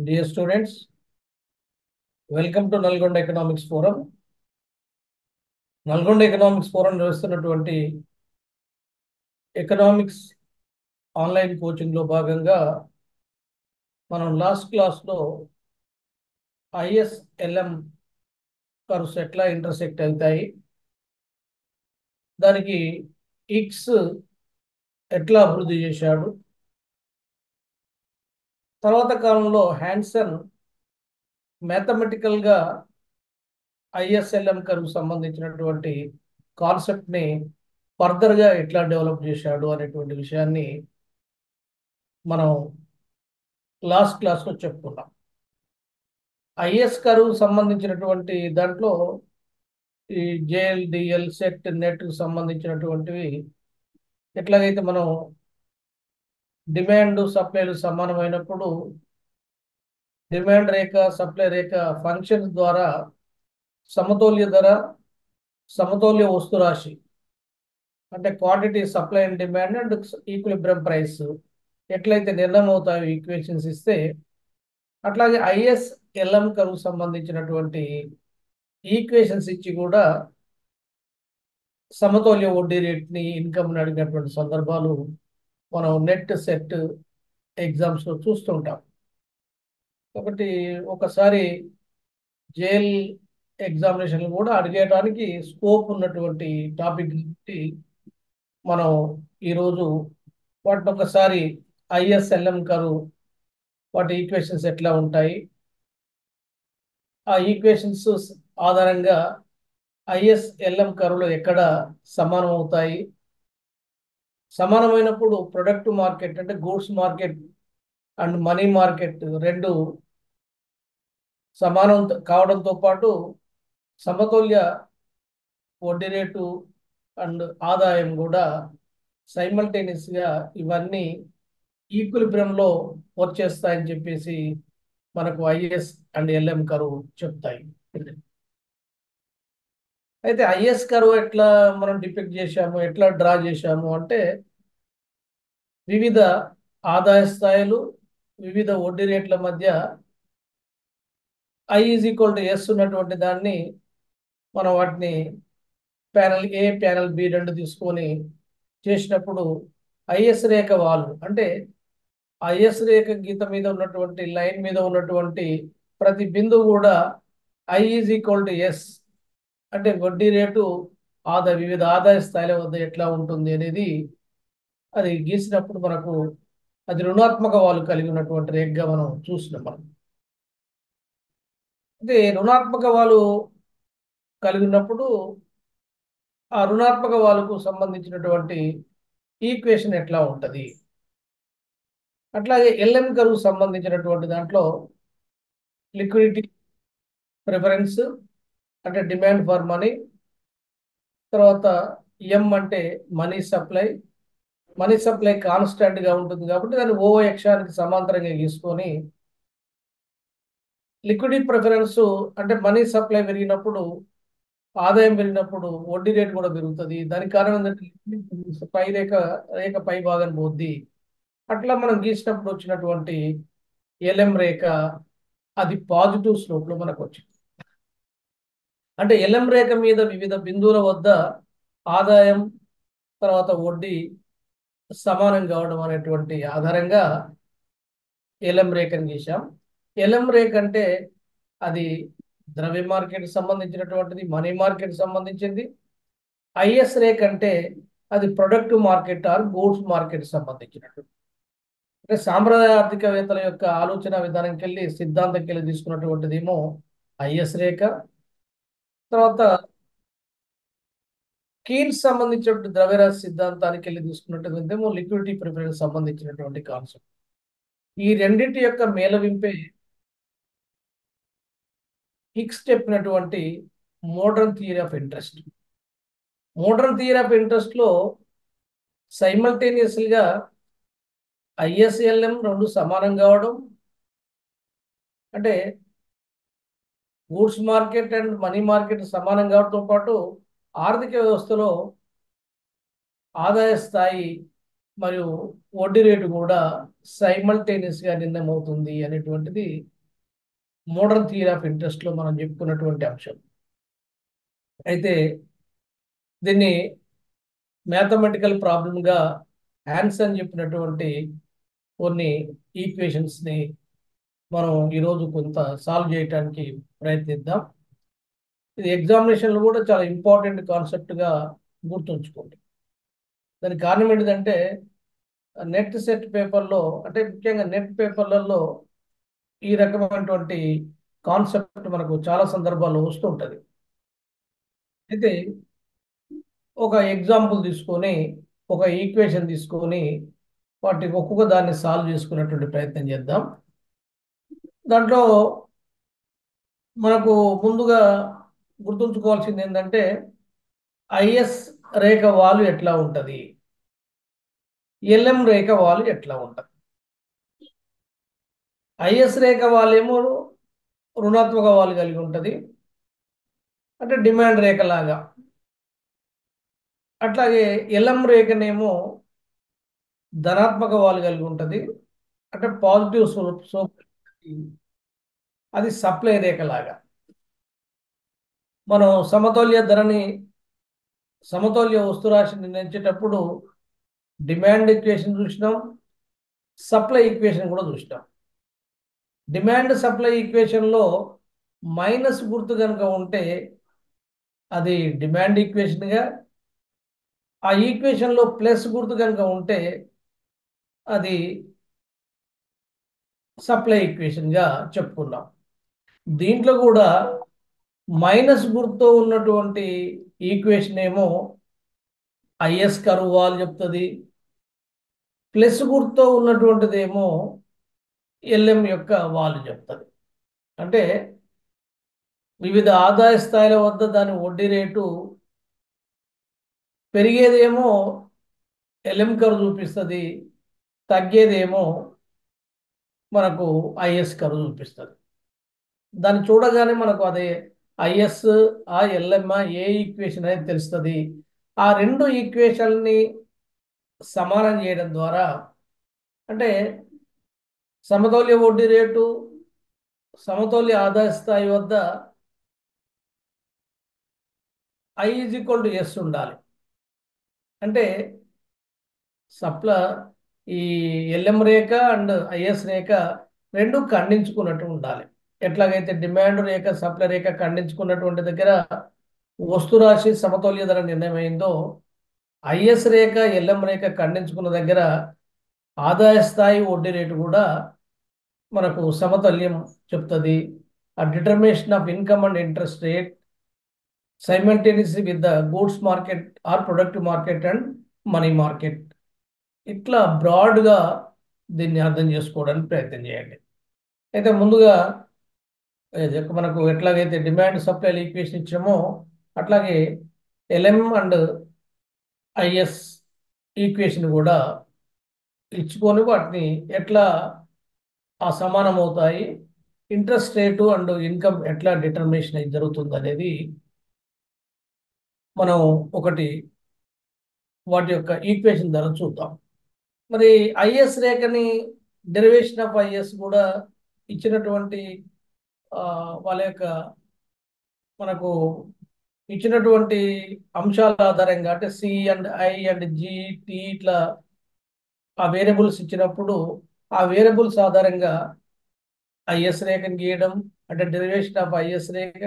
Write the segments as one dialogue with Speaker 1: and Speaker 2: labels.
Speaker 1: Dear students, welcome to Nalgonda Economics Forum. Nalgonda economics forum నిర్వహిస్తున్నటువంటి economics online కోచింగ్లో భాగంగా మనం last క్లాస్లో ఐఎస్ఎల్ఎం కర్వ్స్ ఎట్లా ఇంటర్సెక్ట్ అవుతాయి, దానికి ఇక్స్ ఎట్లా అభివృద్ధి చేశాడు, తర్వాత కాలంలో హ్యాన్సన్ మ్యాథమెటికల్గా ఐఎస్ఎల్ఎం కర్వ్ సంబంధించినటువంటి కాన్సెప్ట్ని ఫర్దర్గా ఎట్లా డెవలప్ చేశాడు అనేటువంటి విషయాన్ని మనం లాస్ట్ క్లాస్లో చెప్పుకున్నాం. ఐఎస్ కర్వ్ సంబంధించినటువంటి దాంట్లో ఈ జేఎల్ డిఎల్ సెట్ నెట్ సంబంధించినటువంటివి ఎట్లాగైతే మనం డిమాండ్ సప్లైలు సమానమైనప్పుడు డిమాండ్ రేఖ సప్లై రేఖ ఫంక్షన్స్ ద్వారా సమతౌల్య ధర సమతౌల్య వస్తురాశి అంటే quantity supply and demand and equilibrium price ఎట్లయితే నిర్ణయం అవుతాయో ఈక్వేషన్స్ ఇస్తే, అట్లాగే ఐఎస్ఎల్ఎం కర్వ్ సంబంధించినటువంటి ఈక్వేషన్స్ ఇచ్చి కూడా సమతౌల్య వడ్డీ రేట్ని ఇన్కమ్ని అడిగినటువంటి సందర్భాలు మనం నెట్ సెట్ ఎగ్జామ్స్లో చూస్తుంటాం. కాబట్టి ఒకసారి జేఎల్ ఎగ్జామినేషన్ కూడా అడిగేయడానికి స్కోప్ ఉన్నటువంటి టాపిక్ మనం ఈరోజు వాటిని ఒకసారి ఐఎస్ఎల్ఎం కర్వ్ వాటి ఈక్వేషన్స్ ఎట్లా ఉంటాయి, ఆ ఈక్వేషన్స్ ఆధారంగా ఐఎస్ఎల్ఎం కర్వ్లు ఎక్కడ సమానం అవుతాయి, సమానమైనప్పుడు ప్రొడక్ట్ మార్కెట్ అంటే goods market and money market రెండు సమానం కావడంతో పాటు సమతౌల్య వడ్డీ రేటు అండ్ ఆదాయం కూడా సైమల్టేనియస్గా ఇవన్నీ ఈక్విలిబ్రియంలో వచ్చేస్తాయని చెప్పేసి మనకు ఐఎస్ అండ్ ఎల్ఎం కర్వ్ చెప్తాయి. అయితే ఐఎస్ కర్వ్ ఎట్లా మనం డిపిక్ట్ చేశాము, ఎట్లా డ్రా చేశాము అంటే వివిధ ఆదాయ స్థాయిలు, వివిధ వడ్డీ రేట్ల మధ్య I is equal to S ఉన్నటువంటి దాన్ని మనం వాటిని ప్యానల్ ఏ ప్యానల్ బి రెండు తీసుకొని చేసినప్పుడు ఐఎస్ రేఖ వాలు అంటే ఐఎస్ రేఖ గీత మీద ఉన్నటువంటి లైన్ మీద ఉన్నటువంటి ప్రతి బిందువు కూడా I is equal to S అంటే వడ్డీ రేటు వివిధ ఆదాయ స్థాయిల వద్ద ఎట్లా ఉంటుంది అనేది అది గీసినప్పుడు మనకు అది రుణాత్మక వాలు కలిగి ఉన్నటువంటి రేఖగా మనం చూసినాం. మనం అంటే రుణాత్మక వాలు కలిగి ఉన్నప్పుడు ఆ రుణాత్మక వాలుకు సంబంధించినటువంటి ఈక్వేషన్ ఎట్లా ఉంటుంది, అట్లాగే ఎల్ఎం కర్వ్ సంబంధించినటువంటి దాంట్లో లిక్విడిటీ ప్రిఫరెన్స్ అంటే డిమాండ్ ఫర్ మనీ, తర్వాత ఎం అంటే మనీ సప్లై కాన్స్టాంట్గా ఉంటుంది కాబట్టి దాన్ని ఓ అక్షానికి సమాంతరంగా గీసుకొని లిక్విడిటీ ప్రిఫరెన్స్ అంటే మనీ సప్లై పెరిగినప్పుడు ఆదాయం పెరిగినప్పుడు వడ్డీ రేటు కూడా పెరుగుతుంది. దానికి కారణం ఏంటంటే పై రేఖ పై భాగం పోద్ది. అట్లా మనం గీసినప్పుడు వచ్చినటువంటి ఎల్ఎం రేఖ అది పాజిటివ్ స్లోప్లో మనకు వచ్చింది. అంటే ఎల్ఎం రేఖ మీద వివిధ బిందువుల వద్ద ఆదాయం తర్వాత వడ్డీ సమానం కావడం అనేటువంటి ఆధారంగా ఎల్ఎం రేఖను గీసాం. ఎల్ఎం రేఖ అంటే అది ద్రవ్య మార్కెట్ సంబంధించినటువంటిది, మనీ మార్కెట్ సంబంధించింది. ఐఎస్ రేఖ అంటే అది product market or goods market సంబంధించినటువంటి. అంటే సాంప్రదాయ ఆర్థికవేత్తల యొక్క ఆలోచన విధానంకి వెళ్ళి సిద్ధాంతంకి వెళ్ళి తీసుకున్నటువంటిది ఏమో ఐఎస్ రేఖ. తర్వాత కీన్స్ సంబంధించినటువంటి ద్రవ్యరాశి సిద్ధాంతానికి వెళ్ళి తీసుకున్నటువంటి ఏమో లిక్విడిటీ ప్రిఫరెన్స్ సంబంధించినటువంటి కాన్సెప్ట్. ఈ రెండింటి యొక్క మేలవింపే హిక్స్ చెప్పినటువంటి modern theory of interest. Modern theory of ఇంట్రెస్ట్లో సైమల్టేనియస్గా ఐఎస్ఎల్ఎం రెండు సమానం కావడం అంటే goods market and money market సమానం కావడంతో పాటు ఆర్థిక వ్యవస్థలో ఆదాయ స్థాయి మరియు వడ్డీ రేటు కూడా సైమల్టేనియస్గా నిర్ణయం అవుతుంది అనేటువంటిది మోడర్న్ థియరీ ఆఫ్ ఇంట్రెస్ట్లో మనం చెప్పుకున్నటువంటి అంశం. అయితే దీన్ని మ్యాథమెటికల్ ప్రాబ్లంగా హ్యాన్సన్ చెప్పినటువంటి కొన్ని ఈక్వేషన్స్ని మనం ఈరోజు కొంత సాల్వ్ చేయడానికి ప్రయత్నిద్దాం. ఇది ఎగ్జామినేషన్లో కూడా చాలా ఇంపార్టెంట్ కాన్సెప్ట్గా గుర్తుంచుకోండి. దానికి కారణం ఏంటిదంటే నెట్ సెట్ పేపర్లో, అంటే ముఖ్యంగా నెట్ పేపర్లలో ఈ రకమైనటువంటి కాన్సెప్ట్ మనకు చాలా సందర్భాల్లో వస్తుంటుంది. అయితే ఒక ఎగ్జాంపుల్ తీసుకొని, ఒక ఈక్వేషన్ తీసుకొని వాటికి ఒక్కొక్క దాన్ని సాల్వ్ చేసుకునేటువంటి ప్రయత్నం చేద్దాం. దాంట్లో మనకు ముందుగా గుర్తుంచుకోవాల్సింది ఏంటంటే ఐఎస్ రేఖ వాలు ఎట్లా ఉంటుంది, ఎల్ఎం రేఖ వాలు ఎట్లా ఉంటుంది. ఐఎస్ రేఖ వాలు ఏమో రుణాత్మక వాలు కలిగి ఉంటుంది, అంటే డిమాండ్ రేఖ లాగా. అట్లాగే ఎల్ఎం రేఖనేమో ధనాత్మక వాలు కలిగి ఉంటుంది, అంటే పాజిటివ్ సోప్. అది సప్లై రేఖ లాగా. మనం సమతౌల్య ధరని, సమతౌల్య వస్తురాశిని నిర్ణయించేటప్పుడు డిమాండ్ ఈక్వేషన్ చూసినాం, సప్లై ఈక్వేషన్ కూడా చూసినాం. డిమాండ్ సప్లై ఈక్వేషన్లో మైనస్ గుర్తు కనుక ఉంటే అది డిమాండ్ ఈక్వేషన్గా, ఆ ఈక్వేషన్లో ప్లస్ గుర్తు కనుక ఉంటే అది సప్లై ఈక్వేషన్గా చెప్పుకున్నాం. దీంట్లో కూడా మైనస్ గుర్తు ఉన్నటువంటి ఈక్వేషన్ ఏమో ఐఎస్ కర్వ్ వాల్ చెప్తుంది, ప్లస్ గుర్తు ఉన్నటువంటిది ఏమో ఎల్ఎం యొక్క వాల్ చెప్తుంది. అంటే వివిధ ఆదాయ స్థాయిల వద్ద దాని వడ్డీ రేటు పెరిగేదేమో ఎల్ఎం కర్వ్ చూపిస్తుంది, తగ్గేదేమో మనకు ఐఎస్ కర్వ్ చూపిస్తుంది. దాన్ని చూడగానే మనకు అదే ఐఎస్ ఆ ఎల్ఎం ఏ ఈక్వేషన్ అనేది తెలుస్తుంది. ఆ రెండు ఈక్వేషన్ని సమానం చేయడం ద్వారా, అంటే సమతౌల్య వడ్డీ రేటు, సమతౌల్య ఆదాయ స్థాయి వద్ద I is equal to S ఉండాలి. అంటే ఈ ఎల్ఎం రేఖ అండ్ ఐఎస్ రేఖ రెండు ఖండించుకున్నట్టు ఉండాలి. ఎట్లాగైతే డిమాండ్ రేఖ సప్లై రేఖ ఖండించుకున్నటువంటి దగ్గర వస్తురాశి సమతౌల్య ధర నిర్ణయం అయిందో, ఐఎస్ రేఖ ఎల్ఎం రేఖ ఖండించుకున్న దగ్గర ఆదాయ స్థాయి వడ్డీ రేటు కూడా మనకు సమతౌల్యం చెప్తుంది. ఆ determination of income and interest rate simultaneously with the goods market or productive market and money market. ఇట్లా బ్రాడ్గా దీన్ని అర్థం చేసుకోవడానికి ప్రయత్నం చేయండి. అయితే ముందుగా మనకు ఎట్లాగైతే డిమాండ్ సప్లై ఈక్వేషన్ ఇచ్చామో అట్లాగే ఎల్ఎం అండ్ ఐఎస్ ఈక్వేషన్ కూడా ఇచ్చుకొని వాటిని ఎట్లా సమానం అవుతాయి, ఇంట్రెస్ట్ రేటు అండ్ ఇన్కమ్ ఎట్లా డిటర్మినేషన్ అయితే జరుగుతుంది అనేది మనం ఒకటి వాటి యొక్క ఈక్వేషన్ ద్వారా చూద్దాం. మరి ఐఎస్ రేఖని, డెరివేషన్ ఆఫ్ ఐఎస్ కూడా ఇచ్చినటువంటి వాళ్ళ యొక్క మనకు ఇచ్చినటువంటి అంశాల ఆధారంగా, అంటే C and I and G T ఇట్లా ఆ వేరియబుల్స్ ఇచ్చినప్పుడు ఆ వేరియబుల్స్ ఆధారంగా ఐఎస్ రేఖను గీయడం, అంటే డెరివేషన్ ఆఫ్ ఐఎస్ రేఖ,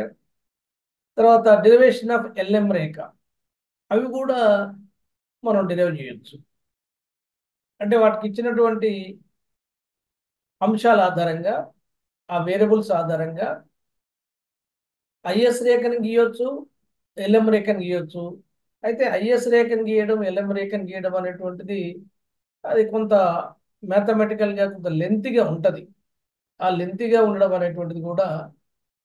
Speaker 1: తర్వాత డెరివేషన్ ఆఫ్ ఎల్ఎం రేఖ, అవి కూడా మనం డెరైవ్ చేయొచ్చు. అంటే వాటికి ఇచ్చినటువంటి అంశాల ఆధారంగా, ఆ వేరియబుల్స్ ఆధారంగా ఐఎస్ రేఖను గీయొచ్చు, ఎల్ఎం రేఖను గీయొచ్చు. అయితే ఐఎస్ రేఖను గీయడం, ఎల్ఎం రేఖను గీయడం అనేటువంటిది అది కొంత మ్యాథమెటికల్గా కొంత లెంతీగా ఉంటుంది. ఆ లెంతీగా ఉండడం అనేటువంటిది కూడా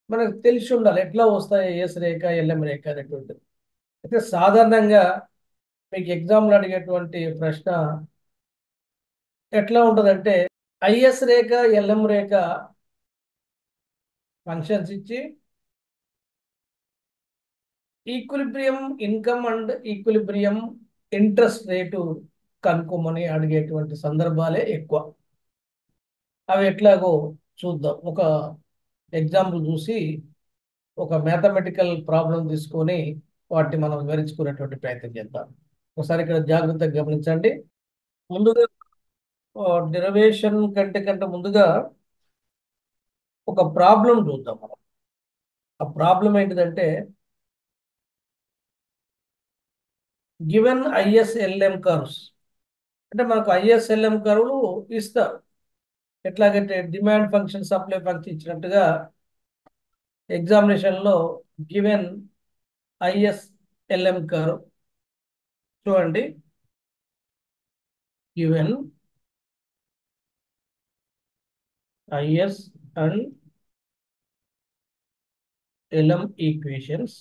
Speaker 1: మనకు తెలిసి ఉండాలి, ఎట్లా వస్తాయి ఐఎస్ రేఖ ఎల్ఎం రేఖ అనేటువంటిది. అయితే సాధారణంగా మీకు ఎగ్జామ్లో అడిగేటువంటి ప్రశ్న ఎట్లా ఉంటుందంటే, ఐఎస్ రేఖ ఎల్ఎం రేఖ ఫంక్షన్స్ ఇచ్చి equilibrium income and equilibrium interest rate కనుక్కోమని అడిగేటువంటి సందర్భాలే ఎక్కువ. అవి ఎట్లాగో చూద్దాం. ఒక ఎగ్జాంపుల్ చూసి ఒక మ్యాథమెటికల్ ప్రాబ్లం తీసుకొని వాటిని మనం వివరించుకునేటువంటి ప్రయత్నం చేద్దాం. ఒకసారి ఇక్కడ జాగ్రత్తగా గమనించండి. ముందుగా డెరివేషన్ కంటే ముందుగా ఒక ప్రాబ్లం చూద్దాం మనం. ఆ ప్రాబ్లం ఏంటిదంటే గివెన్ ఐఎస్ఎల్ఎం కర్వ్స్, అంటే మనకు ఐఎస్ఎల్ఎం కర్వ్లు ఇస్తారు. ఎట్లాగంటే డిమాండ్ ఫంక్షన్, సప్లై ఫంక్షన్ ఇచ్చినట్టుగా ఎగ్జామినేషన్లో గివెన్ ఐఎస్ఎల్ఎం కర్వ్ చూడండి. Given is and LM equations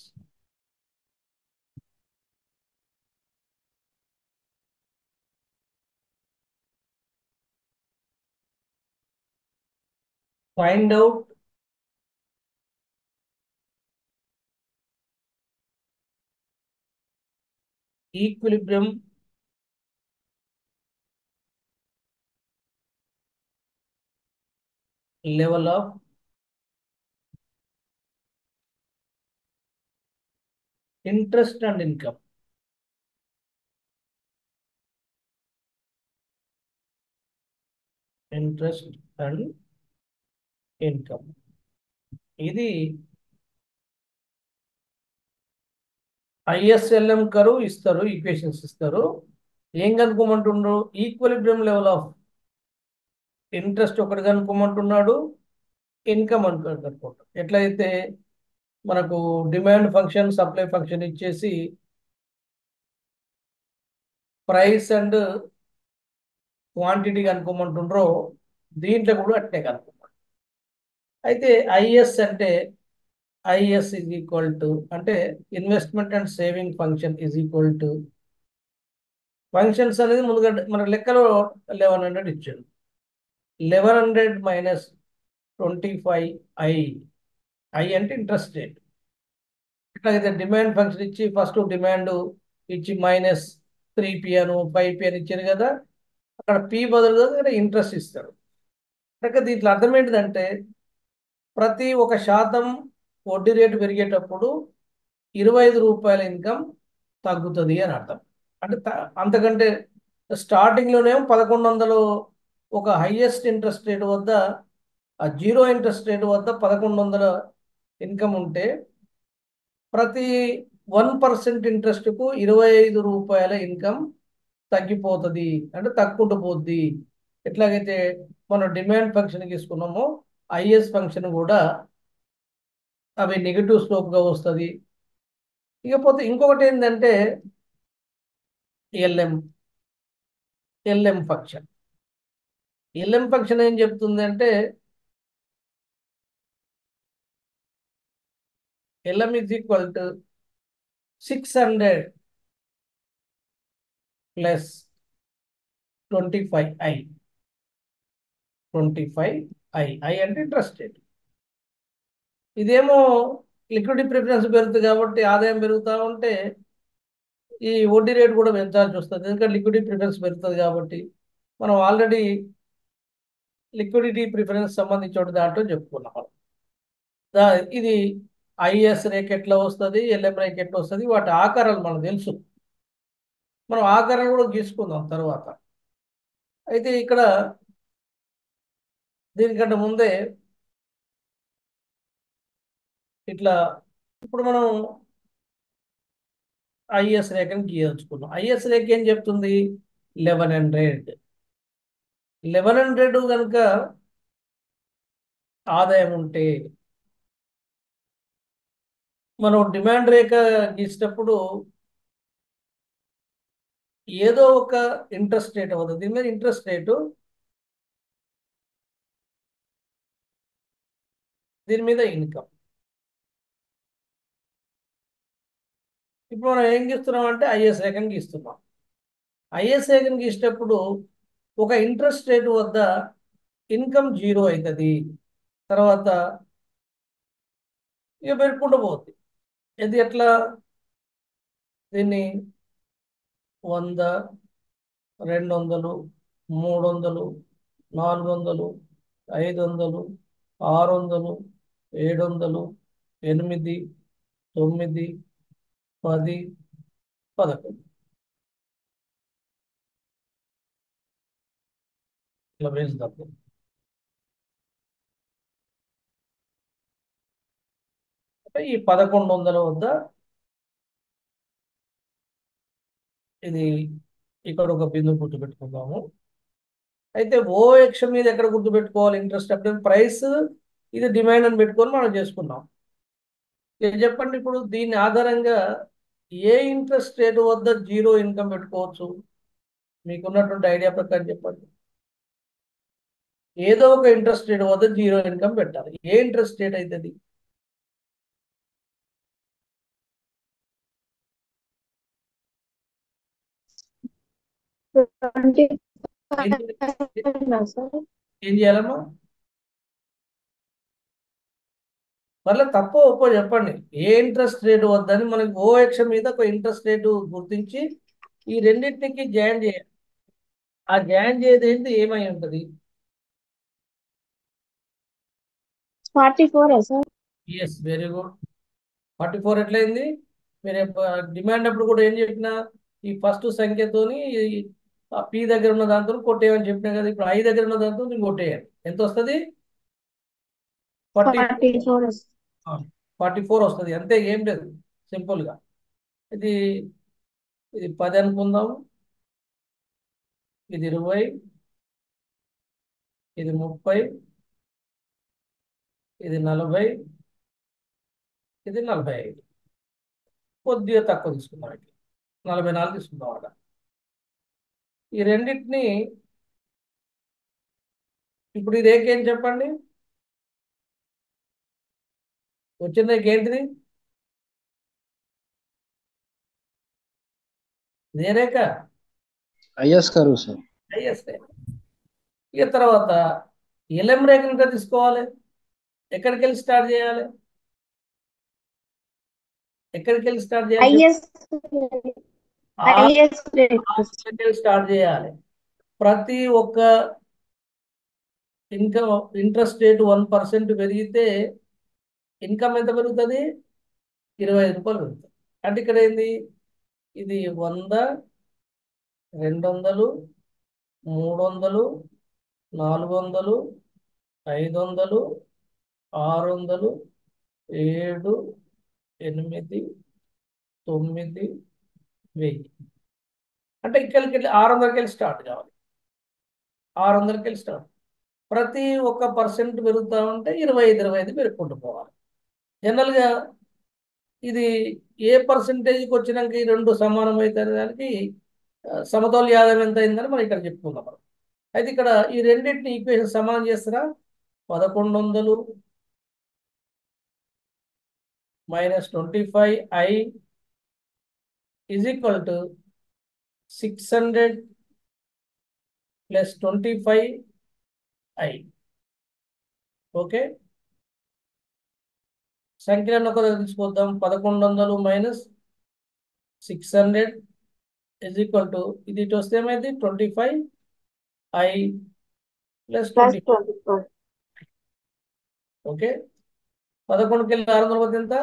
Speaker 1: find out equilibrium level of interest and income. Interest and income. ఇది ఐఎస్ఎల్ఎం కర్వ్ ఇస్తారు, ఈక్వేషన్స్ ఇస్తారు. ఏం కనుక్కోమంటున్నారు? ఈక్విలిబ్రియం లెవెల్ ఆఫ్ ఇంట్రెస్ట్ ఒకటి కనుక్కోమంటున్నాడు, ఇన్కమ్ కనుక్కుంటాడు. ఎట్లయితే మనకు డిమాండ్ ఫంక్షన్, సప్లై ఫంక్షన్ ఇచ్చేసి ప్రైస్ అండ్ క్వాంటిటీ కనుక్కోమంటుండ్రో దీంట్లో కూడా అట్నే కనుక్కోమంటారు. అయితే ఐఎస్ అంటే ఐఎస్ ఈజ్ ఈక్వల్ టు, అంటే investment and saving function is equal to, functions అనేది ముందుగా మన లెక్కలో 1100 ఇచ్చాడు. 1100 మైనస్ 25 ఐ, ఐ అంటే ఇంట్రెస్ట్ రేట్. ఎట్లాగైతే డిమాండ్ ఫంక్షన్ ఇచ్చి ఫస్ట్ డిమాండ్ ఇచ్చి మైనస్ 3p అను 5p అని ఇచ్చారు కదా, అక్కడ పి బదులుగా ఇక్కడ ఇంట్రెస్ట్ ఇస్తాడు. అంటే దీంట్లో అర్థం ఏంటిదంటే ప్రతి 1% వడ్డీ రేటు పెరిగేటప్పుడు 25 రూపాయల ఇన్కమ్ తగ్గుతుంది అని అర్థం. అంటే అంతకంటే స్టార్టింగ్లోనేమో 1100 ఒక హైయెస్ట్ ఇంట్రెస్ట్ రేట్ వద్ద, ఆ జీరో ఇంట్రెస్ట్ రేట్ వద్ద 1100 ఇన్కమ్ ఉంటే ప్రతి 1% ఇంట్రెస్ట్కు 25 రూపాయల ఇన్కమ్ తగ్గిపోతుంది, అంటే తగ్గుకుంటూ పోద్ది. ఎట్లాగైతే మనం డిమాండ్ ఫంక్షన్ తీసుకున్నామో ఐఎస్ ఫంక్షన్ కూడా అవి నెగిటివ్ స్లోప్గా వస్తుంది. ఇకపోతే ఇంకొకటి ఏంటంటే LM LM function. LM function ఏం చెప్తుంది అంటే LM is equal to 600 plus 25i. 25i, I అంటే ఇంట్రెస్ట్ రేట్. ఇదేమో లిక్విడిటీ ప్రిఫరెన్స్ పెరుగుతుంది కాబట్టి ఆదాయం పెరుగుతూ ఉంటే ఈ వడ్డీ రేటు కూడా పెంచాల్సి వస్తుంది. ఎందుకంటే లిక్విడిటీ ప్రిఫరెన్స్ పెరుగుతుంది కాబట్టి. మనం ఆల్రెడీ లిక్విడిటీ ప్రిఫరెన్స్ సంబంధించిన దాంట్లో చెప్పుకున్నాం. ఇది ఐఎస్ రేక్ ఎట్లా వస్తుంది, ఎల్ఎం రేక్ ఎట్లా వస్తుంది, వాటి ఆకారాలు మనకు తెలుసు. మనం ఆకారాలు కూడా గీసుకుందాం తర్వాత. అయితే ఇక్కడ దీనికంటే ముందే ఇట్లా ఇప్పుడు మనం ఐఎస్ రేఖని గీయదలుచుకున్నాం. ఐఎస్ రేఖ ఏం చెప్తుంది? 1100. 1100 కనుక ఆదాయం ఉంటే మనం డిమాండ్ రేఖ గీసేటప్పుడు ఏదో ఒక ఇంట్రెస్ట్ రేట్ అవుతుంది. దీని మీద ఇంట్రెస్ట్ రేటు, దీని మీద ఇన్కమ్. ఇప్పుడు మనం ఏం గీస్తున్నాం అంటే ఐఎస్ రేఖని గీస్తున్నాం. ఐఎస్ రేఖని గీసేటప్పుడు ఒక ఇంట్రెస్ట్ రేటు వద్ద ఇన్కమ్ 0 అవుతుంది. తర్వాత ఇక పెరుగుకుంటూ పోతుంది. ఇది ఎట్లా? దీన్ని 100, 200, 300, 400, 500, 600, 700, 8, 9, 10, 11. ఇలా వేసుదాం. అంటే ఈ 1100 వద్ద ఇది ఇక్కడ ఒక బిందు గుర్తు పెట్టుకుందాము. అయితే ఓఎక్స్ మీద ఎక్కడ గుర్తు పెట్టుకోవాలి ఇంట్రెస్ట్? అప్పుడు ప్రైస్ ఇది డిమాండ్ అని పెట్టుకొని మనం చేసుకున్నాం. చెప్పండి ఇప్పుడు దీని ఆధారంగా ఏ ఇంట్రెస్ట్ రేటు వద్ద జీరో ఇన్కమ్ పెట్టుకోవచ్చు? మీకున్నటువంటి ఐడియా ప్రకారం చెప్పండి. ఏదో ఒక ఇంట్రెస్ట్ రేట్ వద్ద జీరో ఇన్కమ్ పెట్టాలి. ఏ ఇంట్రెస్ట్ రేట్ అవుతుంది? ఏం ఏం చేయాలమ్మా? మళ్ళీ తప్పో ఒప్పో చెప్పండి. ఏ ఇంట్రెస్ట్ రేటు వద్దని మనకి ఓఎక్స్ మీద ఒక ఇంట్రెస్ట్ రేటు గుర్తించి ఈ రెండింటికి జాయిన్ చేయాలి. ఆ జాయిన్ చేయదేంటి ఏమై ఉంటుంది?
Speaker 2: 44 సార్.
Speaker 1: Yes, very good. 44 ఎట్లయింది? మీరు డిమాండ్ అప్పుడు కూడా ఏం చెప్పినా ఈ ఫస్ట్ సంఖ్యతోని పి దగ్గర ఉన్న దాంతో కొట్టేయమని చెప్పినా కదా. ఇప్పుడు ఐ దగ్గర ఉన్న దాంతో నేను కొట్టేయాలి. ఎంత వస్తుంది?
Speaker 2: 44
Speaker 1: 44 వస్తుంది. అంతే, ఏం లేదు, సింపుల్గా. ఇది ఇది 10 అనుకుందాం, ఇది 20, ఇది 30, ఇది 40, ఇది 45. కొద్దిగా తక్కువ తీసుకుందాం, ఇట్లా 44 తీసుకుందాం అక్కడ. ఈ రెండింటిని ఇప్పుడు ఇది ఏకేం చెప్పండి? వచ్చింది ఏంటిది? ఇదే రేఖ,
Speaker 3: ఐఎస్ కరువు సార్.
Speaker 1: ఐఎస్ రేఖ. ఇక తర్వాత ఎల్ఎం రేఖను ఇంకా తీసుకోవాలి. ఎక్కడికి వెళ్ళి స్టార్ట్ చేయాలి? ఎక్కడికి వెళ్ళి స్టార్ట్ చేయాలి?
Speaker 2: ఐఎస్ ఐఎస్
Speaker 1: స్టార్ట్ చేయాలి. ప్రతి ఒక్క ఇన్కమ్ ఇంట్రెస్ట్ రేట్ 1% పెరిగితే ఇన్కమ్ ఎంత పెరుగుతుంది? 25 రూపాయలు పెరుగుతుంది. అంటే ఇక్కడ ఏంది? ఇది 100, 200, 300, 400, 500, 600, 7, 8, 9, 1000. అంటే ఇక్కడికి వెళ్ళి 600కి వెళ్ళి స్టార్ట్ కావాలి. 600కి వెళ్ళి స్టార్ట్. ప్రతి ఒక్క పర్సెంట్ పెరుగుతూ ఉంటే 25 పెరుగుకుంటూ పోవాలి. జనరల్గా ఇది ఏ పర్సెంటేజ్కి వచ్చినాక ఈ రెండు సమానమైతే దానికి సమతౌల్య ఆదాయం ఎంత అయిందని మనం ఇక్కడ చెప్పుకుందాం. అయితే ఇక్కడ ఈ రెండింటిని ఈక్వేషన్ సమానం చేస్తారా? 1100 - 25i is equal to 600 + 25i. Okay, సంఖ్యలను ఒక దగ్గర తీసుకొద్దాం. 1100 - 600 is equal to ఇది ఇటు వస్తే ఏమైంది? 25i + 25. ఓకే, 11కి వెళ్ళి 600 వద్ద ఎంత?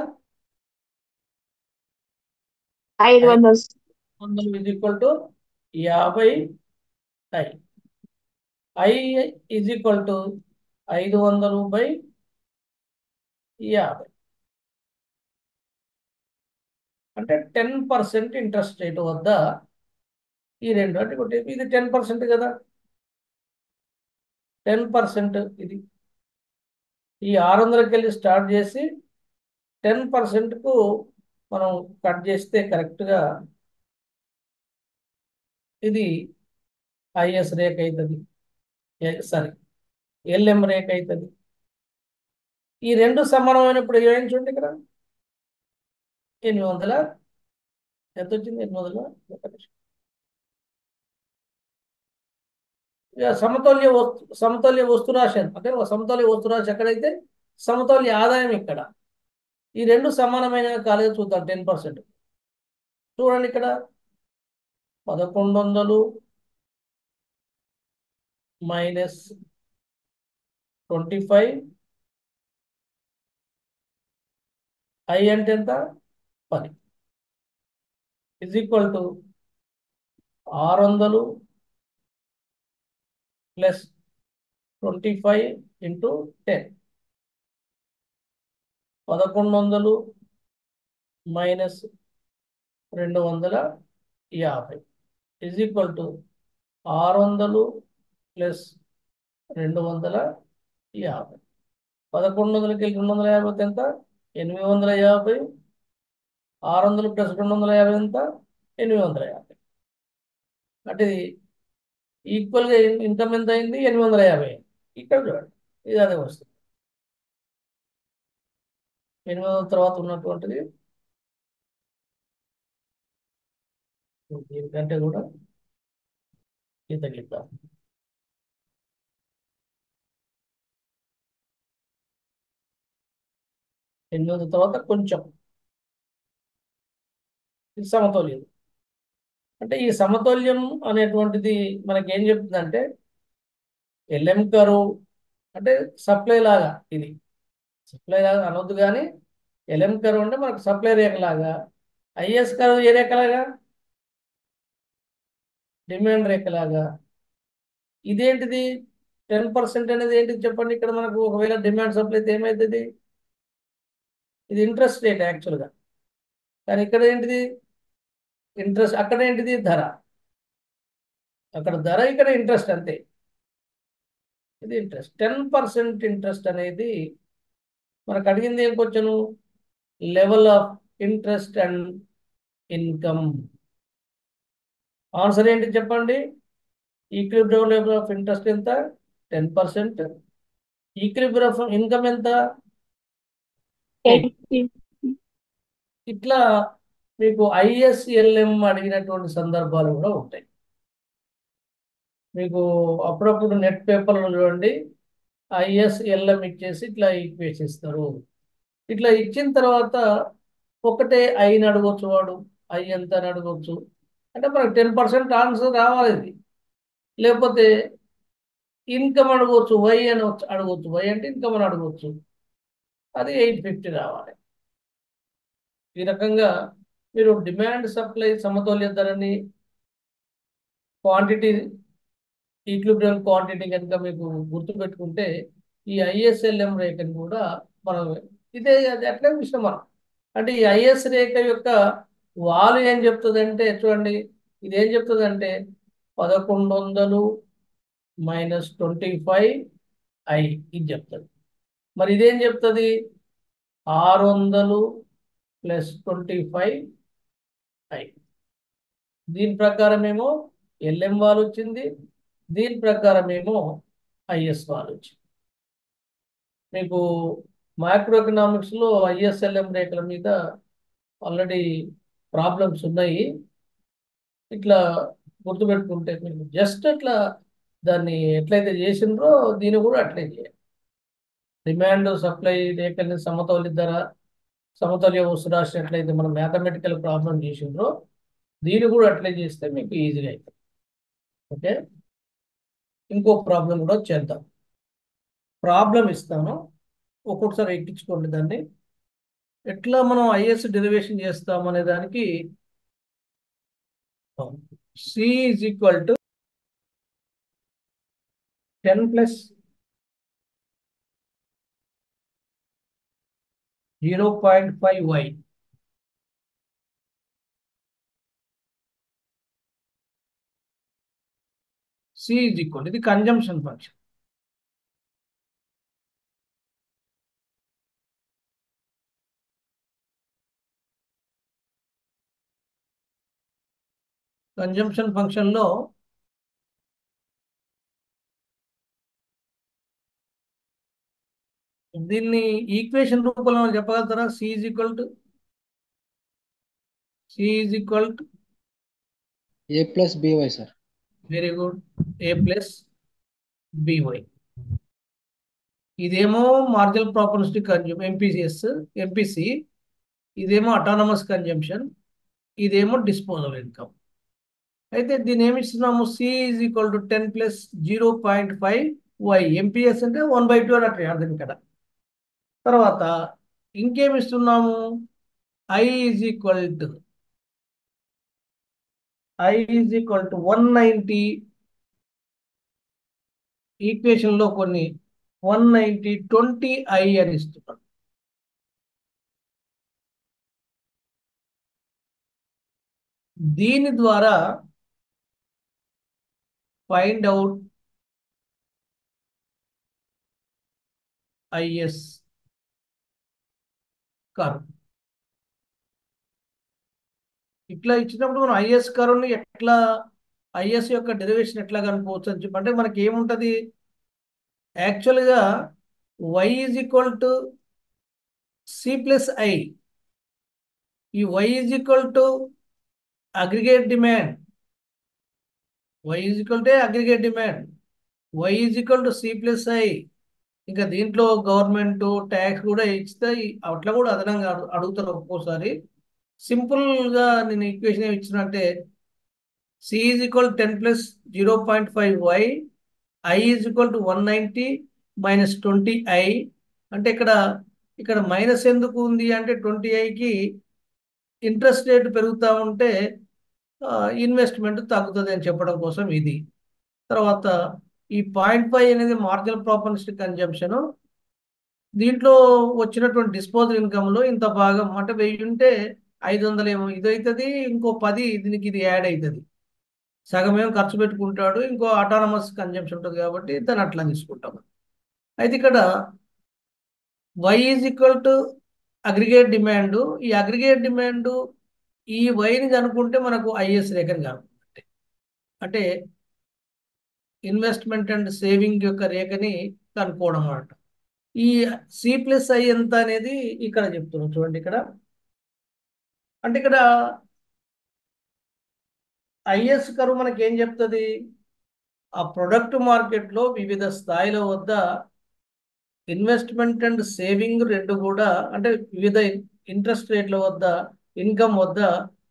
Speaker 2: 500
Speaker 1: is equal to 50i. i is equal to 500/50. అంటే 10% ఇంట్రెస్ట్ రేట్ వద్ద ఈ రెండు, అంటే ఇది 10% కదా. 10% ఇది ఈ 600కి వెళ్ళి స్టార్ట్ చేసి 10%కు మనం కట్ చేస్తే కరెక్ట్గా ఇది ఐఎస్ రేక్ అవుతుంది. సారీ, ఎల్ఎం రేక్ అవుతుంది. ఈ రెండు సమానమైనప్పుడు ఏమైంది చూడండి ఇక్కడ. 800 ఎంత వచ్చింది? 800. ఇక సమతౌల్య వస్తురాశి అంటే సమతౌల్య వస్తురాశి ఎక్కడైతే సమతౌల్య ఆదాయం ఇక్కడ. ఈ రెండు సమానమైన కాలేజ్ చూద్దాం. 10% చూడండి ఇక్కడ 1100 మైనస్ 25 ఐ అంటే ఎంత 10 is equal to 600 plus 25 into 10 1100 minus 250 is equal to 600 plus 250 1100కి 250 ఎంత 850 600 ప్లస్ 250 ఎంత 850 అంటే ఈక్వల్గా ఇన్కమ్ ఎంత అయింది 850 ఇక్కడ చూడండి ఇది అదే వస్తుంది 800 తర్వాత ఉన్నటువంటిది దీనికంటే కూడా గీత గీద్దాం 800 తర్వాత కొంచెం ఇది సమతుల్యం అంటే ఈ సమతుల్యం అనేటువంటిది మనకి ఏం చెప్తుందంటే ఎల్ఎం కర్వ్ అంటే సప్లై లాగా ఇది సప్లై లాగా అనొద్దు కానీ ఎల్ఎం కర్వ్ అంటే మనకు సప్లై రేఖలాగా ఐఎస్ కర్వ్ ఏ రేఖలాగా డిమాండ్ రేఖలాగా ఇదేంటిది 10% అనేది ఏంటిది చెప్పండి ఇక్కడ మనకు ఒకవేళ డిమాండ్ సప్లై అయితే ఏమవుతుంది ఇది ఇంట్రెస్ట్ రేట్ యాక్చువల్గా కానీ ఇక్కడ ఏంటిది ఇంట్రెస్ట్ అక్కడ ఏంటిది ధర అక్కడ ధర ఇక్కడ ఇంట్రెస్ట్ అంతే ఇది ఇంట్రెస్ట్ 10% ఇంట్రెస్ట్ అనేది మనకు అడిగింది ఏం question level of interest and income answer ఏంటి చెప్పండి ఈక్విలిబ్రియం లెవెల్ ఆఫ్ ఇంట్రెస్ట్ ఎంత 10% ఈక్విలిబ్రియం ఆఫ్ ఇన్కమ్ ఎంత 8 ఇట్లా మీకు ఐఎస్ఎల్ఎం అడిగినటువంటి సందర్భాలు కూడా ఉంటాయి మీకు అప్పుడప్పుడు నెట్ పేపర్లో చూడండి ఐఎస్ఎల్ఎం ఇచ్చేసి ఇట్లా ఈక్వేషన్ ఇస్తారు ఇట్లా ఇచ్చిన తర్వాత ఒకటే ఐని అడగవచ్చు వాడు ఐ ఎంత అని అడగవచ్చు అంటే మనకు 10% ఆన్సర్ రావాలి ఇది లేకపోతే ఇన్కమ్ అడగవచ్చు వై అని అడగవచ్చు వై అంటే ఇన్కమ్ అని అడగవచ్చు అది 850 రావాలి ఈ రకంగా మీరు డిమాండ్ సప్లై సమతుల్య ధరని క్వాంటిటీ ఈక్విలిబ్రియం క్వాంటిటీ కనుక మీకు గుర్తుపెట్టుకుంటే ఈ ఐఎస్ఎల్ఎం రేఖని కూడా మనం ఇదే అది అట్లే విషయం మనం అంటే ఈ ఐఎస్ రేఖ యొక్క వాలు ఏం చెప్తుంది అంటే చూడండి ఇది ఏం చెప్తుంది అంటే 1100 మైనస్ 25 ఐ ఇది చెప్తుంది మరి ఇదేం చెప్తుంది 600 ప్లస్ 25 ఐ దీని ప్రకారం ఏమో ఎల్ఎం వాల్ వచ్చింది దీని ప్రకారం ఏమో ఐఎస్ వాల్ వచ్చింది మీకు మైక్రో ఎకనామిక్స్లో ఐఎస్ఎల్ఎం రేఖల మీద ఆల్రెడీ ప్రాబ్లమ్స్ ఉన్నాయి ఇట్లా గుర్తుపెట్టుకుంటే మీకు జస్ట్ ఇట్లా దాన్ని ఎట్లయితే చేసిండ్రో దీన్ని కూడా అట్లే చేయాలి డిమాండ్ సప్లై రేఖల్ని సమతుల్య ధర సమతుల్య వస్తు రాశి ఎట్లయితే మనం మ్యాథమెటికల్ ప్రాబ్లం చేసిండ్రో దీన్ని కూడా అట్లే చేస్తే మీకు ఈజీగా అవుతుంది ఓకే ఇంకో ప్రాబ్లం కూడా చేద్దాం ప్రాబ్లం ఇస్తాను ఒక్కొక్కసారి ఎక్కించుకోండి దాన్ని ఎట్లా మనం ఐఎస్ డెరివేషన్ చేస్తాం అనే దానికి C is equal to 10 plus 0.5y C is equal ఇది కన్జంప్షన్ ఫంక్షన్ కన్జంప్షన్ ఫంక్షన్లో దీన్ని ఈక్వేషన్ రూపంలో చెప్పగలుగుతారా C is equal to
Speaker 3: A plus B Y sir
Speaker 1: very good A plus B Y ఇదేమో మార్జినల్ ప్రాపర్టిస్టిక్ ఎంపీసీ ఇదేమో అటానమస్ కన్జంప్షన్ ఇదేమో disposable income అయితే దీన్ని ఏమి ఇస్తున్నాము, C is equal to 10 plus 0.5 Y. MPS అంటే 1/2 అన్నట్టు అర్థం ఇక్కడ. తర్వాత ఇంకేమి ఇస్తున్నాము, I is equal to 190. Equation లో కొన్ని 190 20i అని ఇస్తున్నాం. దీని ద్వారా ఫైండ్ అవుట్ ఐఎస్ కర్వ్. ఇట్లా ఇచ్చినప్పుడు మనం ఐఎస్ కర్వ్ని ఎట్లా, ఐఎస్ యొక్క డెరివేషన్ ఎట్లా కనుక్కోవచ్చు అని చెప్పి, అంటే మనకి ఏముంటుంది యాక్చువల్గా y is equal to C plus I. ఈ y is equal to aggregate demand, y is equal to aggregate demand, y is equal to C plus I. ఇంకా దీంట్లో గవర్నమెంట్ ట్యాక్స్ కూడా ఇస్తే అట్లా కూడా అదనంగా అడుగుతారు ఒక్కోసారి. సింపుల్గా నేను ఈక్వేషన్ ఏమి ఇచ్చినంటే C is equal 10 plus 0.5 Y, I is equal to 190 minus 20i. అంటే ఇక్కడ మైనస్ ఎందుకు ఉంది అంటే 20iకి ఇంట్రెస్ట్ రేట్ పెరుగుతూ ఉంటే ఇన్వెస్ట్మెంట్ తగ్గుతుంది అని చెప్పడం కోసం ఇది. తర్వాత ఈ 0.5 అనేది మార్జినల్ ప్రాపర్టీ కన్జంప్షన్. దీంట్లో వచ్చినటువంటి డిస్పోజల్ ఇన్కమ్లో ఇంత భాగం అంటే 1000 ఉంటే 500 ఏమో ఇది అవుతుంది, ఇంకో 10 దీనికి ఇది యాడ్ అవుతుంది. సగమేమో ఖర్చు పెట్టుకుంటాడు, ఇంకో ఆటానమస్ కన్జంప్షన్ ఉంటుంది కాబట్టి దాన్ని అట్లా తీసుకుంటాం. అయితే ఇక్కడ y is equal to aggregate demand. ఈ అగ్రిగేట్ డిమాండ్ ఈ వైని కనుక్కుంటే మనకు ఐఎస్ రేఖని కనుక్కుంటే, అంటే ఇన్వెస్ట్మెంట్ అండ్ సేవింగ్ యొక్క రేఖని కనుక్కోవడం అన్నమాట. ఈ సి ప్లస్ ఐ ఎంత అనేది ఇక్కడ చెప్తున్నాం చూడండి. ఇక్కడ అంటే ఇక్కడ ఐఎస్ కర్వ్ మనకి ఏం చెప్తుంది, ఆ ప్రొడక్ట్ మార్కెట్లో వివిధ స్థాయిల వద్ద ఇన్వెస్ట్మెంట్ అండ్ సేవింగ్ రెండు కూడా, అంటే వివిధ ఇంట్రెస్ట్ రేట్ల వద్ద, ఇన్కమ్ వద్ద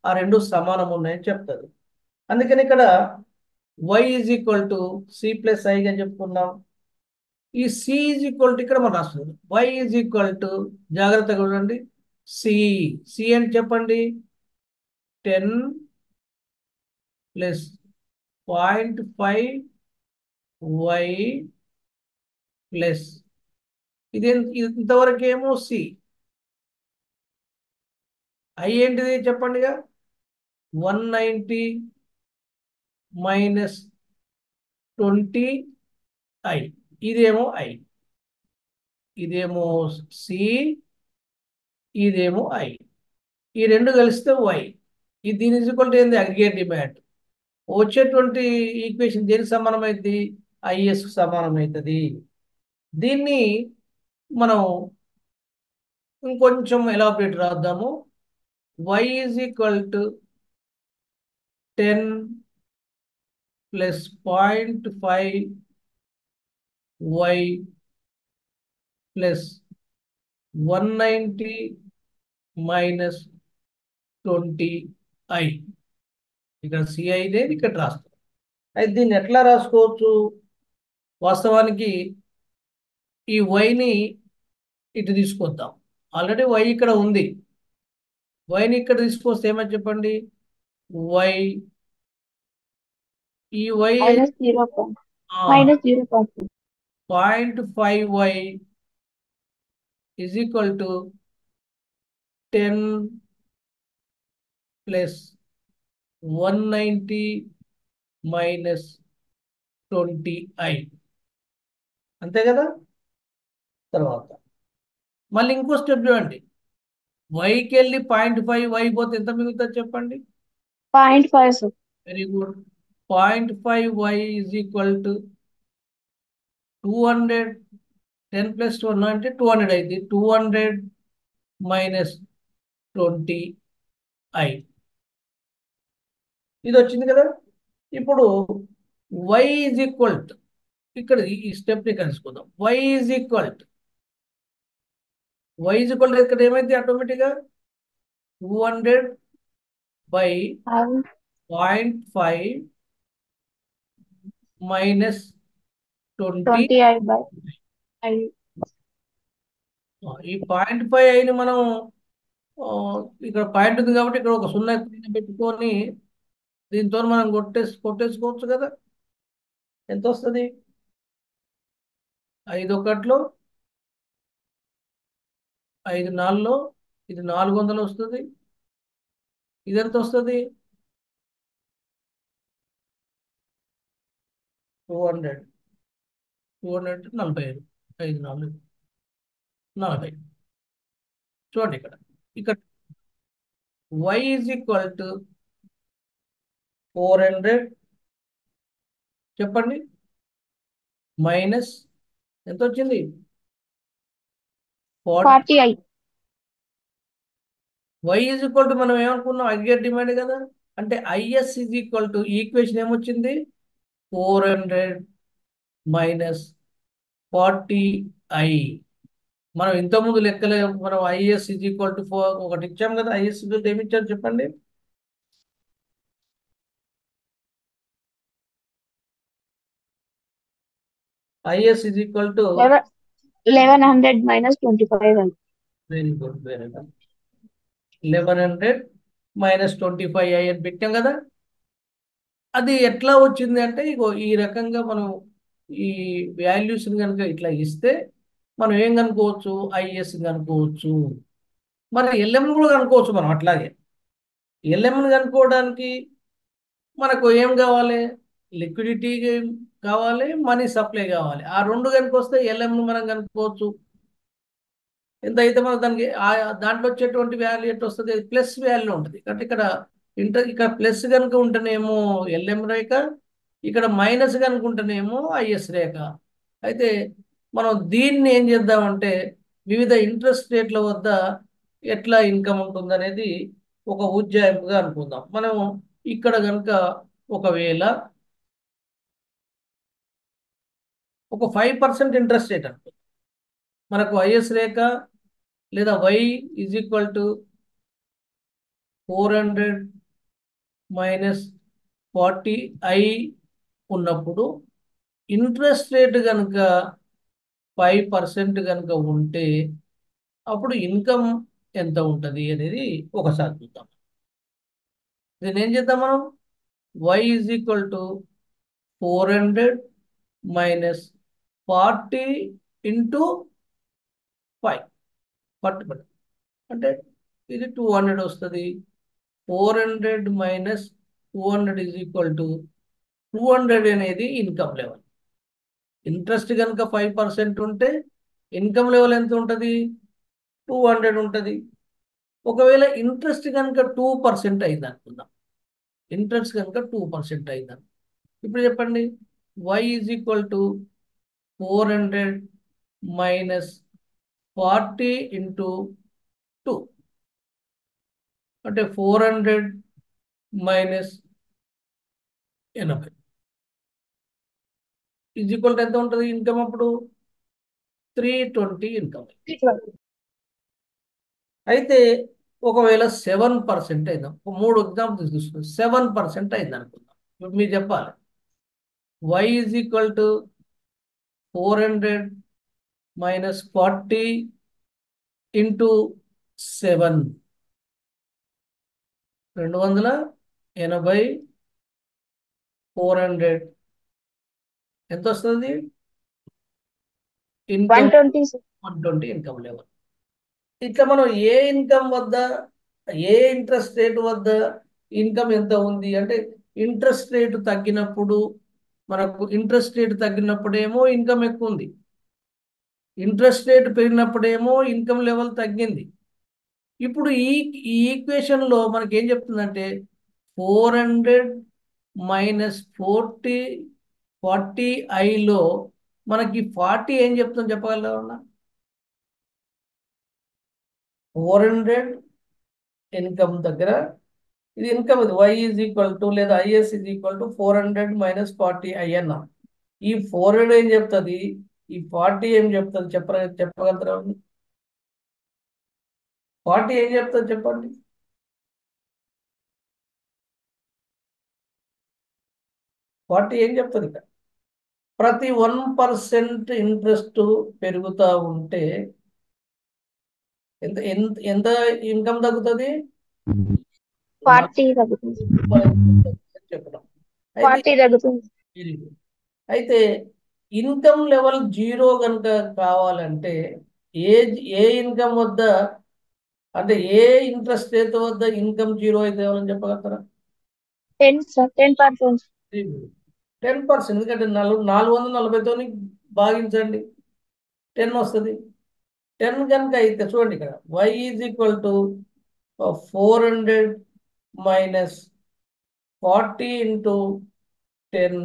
Speaker 1: ఆ రెండు సమానం ఉన్నాయని చెప్తుంది. అందుకని ఇక్కడ y is equal to C plus ఐగా చెప్పుకున్నాం. ఈ సి ఈజ్ ఈక్వల్ టు ఇక్కడ మనం రాస్తుంది y ఈజ్ ఈక్వల్ టు, జాగ్రత్తగా చూడండి, సి అని చెప్పండి 10 ప్లస్ 0.5 వై ప్లస్ ఇది ఇంతవరకు ఏమో సి. ఐ ఏంటిది చెప్పండిగా, 190 మైనస్ 20i. ఇదేమో ఐ, ఇదేమో సి, ఇదేమో ఐ. ఈ రెండు కలిస్తే వై. ఇది దీని ఈక్వల్ ఏంది, అగ్రిగేట్ డిమాండ్. వచ్చేటువంటి ఈక్వేషన్ దేనికి సమానమైంది, ఐఎస్కి సమానమవుతుంది. దీన్ని మనం ఇంకొంచెం ఎలాబరేట్ రాద్దాము. y is equal to 10 plus 0.5 Y plus 190 minus 20i. ఇక్కడ సిఐ లేదు, ఇక్కడ రాస్తాం. అయితే దీన్ని ఎట్లా రాసుకోవచ్చు, వాస్తవానికి ఈ వైని ఇటు తీసుకొద్దాం. ఆల్రెడీ వై ఇక్కడ ఉంది, వైని ఇక్కడ తీసుకొస్తే ఏమని చెప్పండి, వై, ఈ Y
Speaker 2: minus 0. Minus 0.2.
Speaker 1: 0.5 Y is equal to 10 plus 190 minus 20i. అంతే కదా. తర్వాత మళ్ళీ ఇంకో స్టెప్ చూడండి, వైకి వెళ్ళి 0.5 వై పోతే ఎంత మిగులుతుంది చెప్పండి.
Speaker 2: 0.5, sir.
Speaker 1: Very good. 0.5 Y is equal to 200. 10 plus 1 అంటే 200 అయింది. 200 మైనస్ 20i. ఇది వచ్చింది కదా. ఇప్పుడు y ఈజ్ ఈక్వల్ టు, ఇక్కడ ఈ స్టెప్ని కలుసుకుందాం. y is equal to, y is equal to ఇక్కడ ఏమైంది ఆటోమేటిక్గా 200 బై 0.5 మైనస్ 20.
Speaker 2: 20I/I.
Speaker 1: ఈ 0.5 మనం ఆ, ఇక్కడ పాయింట్ ఉంది కాబట్టి ఇక్కడ ఒక సున్నా పెట్టుకొని దీంతో మనం కొట్టేసుకోవచ్చు కదా. ఎంత వస్తుంది? 5 ఒకట్లో 5 నాలుగులో ఇది 400 వస్తుంది. ఇది ఎంత వస్తుంది? 200. 45. 5 4 40. చూడండి ఇక్కడ y ఈజ్ ఈక్వల్ టు 400 చెప్పండి మైనస్ ఎంత వచ్చింది? 40.
Speaker 2: 40I.
Speaker 1: y is equal to మనం ఏమనుకున్నాం? అగ్రిగేట్ డిమాండ్ కదా. అంటే IS is equal to equation ఏమొచ్చింది? 400 మైనస్ 40I. మనం ఇంతకుముందు లెక్కలే మనం IS ఈజ్ ఈక్వల్ టు 4 ఒకటి ఇచ్చాం కదా. IS ఏమి ఇచ్చారు చెప్పండి? IS is equal to
Speaker 2: 1100 minus 25I.
Speaker 1: Very good 1100 minus 25I అని పెట్టాం కదా. అది ఎట్లా వచ్చింది అంటే ఇగో ఈ రకంగా మనం ఈ వాల్యూస్ కనుక ఇట్లా ఇస్తే మనం ఏం కనుక్కోవచ్చు? IS కనుక్కోవచ్చు. మరి LM కూడా కనుక్కోవచ్చు మనం అట్లాగే. LM కనుక్కోవడానికి మనకు ఏం కావాలి? లిక్విడిటీ కావాలి, మనీ సప్లై కావాలి. ఆ రెండు కనుక వస్తే LM మనం కనుక్కోవచ్చు. ఎంత అయితే మనం దానికి దాంట్లో వచ్చేటువంటి వాల్యూ ఎట్ వస్తుంది? ప్లస్ వాల్యూ ఉంటుంది. కాబట్టి ఇక్కడ ప్లస్ కనుక ఉంటేనేమో LM రేఖ, ఇక్కడ మైనస్ కనుక ఉంటేనేమో IS రేఖ. అయితే మనం దీన్ని ఏం చేద్దామంటే వివిధ ఇంట్రెస్ట్ రేట్ల వద్ద ఎట్లా ఇన్కమ్ ఉంటుందనేది ఒక ఉజ్జాయింపుగా అనుకుందాం. మనం ఇక్కడ కనుక ఒకవేళ ఒక 5% ఇంట్రెస్ట్ రేట్ అనుకుందాం. మనకు IS రేఖ లేదా y is equal to 400 minus 40I ఉన్నప్పుడు ఇంట్రెస్ట్ రేట్ కనుక 5% కనుక ఉంటే అప్పుడు ఇన్కమ్ ఎంత ఉంటుంది అనేది ఒకసారి చూద్దాం. దీన్ని ఏం చేద్దాం మనం? y is equal to 400 minus 40 into 5 పట్టుబడి అంటే ఇది 200 వస్తుంది. 400 మైనస్ 200 ఈజ్ ఈక్వల్ టు 200 అనేది ఇన్కమ్ లెవెల్. ఇంట్రెస్ట్ కనుక 5% ఉంటే ఇన్కమ్ లెవెల్ ఎంత ఉంటుంది? 200 ఉంటుంది. ఒకవేళ ఇంట్రెస్ట్ కనుక 2% అయింది అనుకుందాం. ఇంట్రెస్ట్ కనుక 2% అయిందని ఇప్పుడు చెప్పండి. y is equal to 400 minus 40 into 2 అంటే 400 మైనస్ 80 ఈజ్ ఈక్వల్ టు ఎంత ఉంటుంది ఇన్కమ్ అప్పుడు? 320 ఇన్కమ్. అయితే ఒకవేళ 7% అయిందాం. 3 ఎగ్జాంపుల్స్ తీసుకుంటాం. 7% అయింది అనుకుందాం. ఇప్పుడు మీరు చెప్పాలి y is equal to 400 minus 40 into 7 280 400 ఎంత వస్తుంది? Income 120 income level. ఇట్లా మనం ఏ ఇన్కమ్ వద్ద ఏ ఇంట్రెస్ట్ రేట్ వద్ద ఇన్కమ్ ఎంత ఉంది అంటే ఇంట్రెస్ట్ రేటు తగ్గినప్పుడు మనకు ఇంట్రెస్ట్ రేటు తగ్గినప్పుడేమో ఇన్కమ్ ఎక్కువ ఉంది. ఇంట్రెస్ట్ రేటు పెరిగినప్పుడేమో ఇన్కమ్ లెవెల్ తగ్గింది. ఇప్పుడు ఈ ఈక్వేషన్లో మనకి ఏం చెప్తుందంటే 400 మైనస్ 40Iలో మనకి 40 ఏం చెప్తుంది చెప్పగలరా? 400 ఇన్కమ్ దగ్గర ఇది ఇన్కమ్, ఇది y ఈజ్ ఈక్వల్ టు లేదా IS is equal to 400 minus 40I అన్నాం. ఈ 400 ఏం చెప్తుంది? ఈ 40 ఏం చెప్తుంది చెప్పగలుగుతారా? 40 ఏం చెప్తుంది చెప్పండి. 40 ఏం చెప్తుంది ఇక్కడ? ప్రతి 1% ఇంట్రెస్ట్ పెరుగుతూ ఉంటే ఎంత ఎంత ఎంత ఇన్కమ్ తగ్గుతుంది?
Speaker 2: 40 తగ్గుతుంది.
Speaker 1: చెప్పడం. అయితే
Speaker 2: 40 తగ్గుతుంది.
Speaker 1: అయితే ఇన్కమ్ లెవెల్ 0 కనుక కావాలంటే ఏ ఏ ఇన్కమ్ వద్ద, అంటే ఏ ఇంట్రెస్ట్ రేట్ వద్ద ఇన్కమ్ 0 అయితే ఎవరని చెప్పగలుగుతారా?
Speaker 2: 10 సార్, 10%.
Speaker 1: 10%. ఎందుకంటే 440తో భాగించండి, 10 వస్తుంది. 10 కనుక అయితే చూడండి ఇక్కడ y is equal to 400 minus 40 into 10,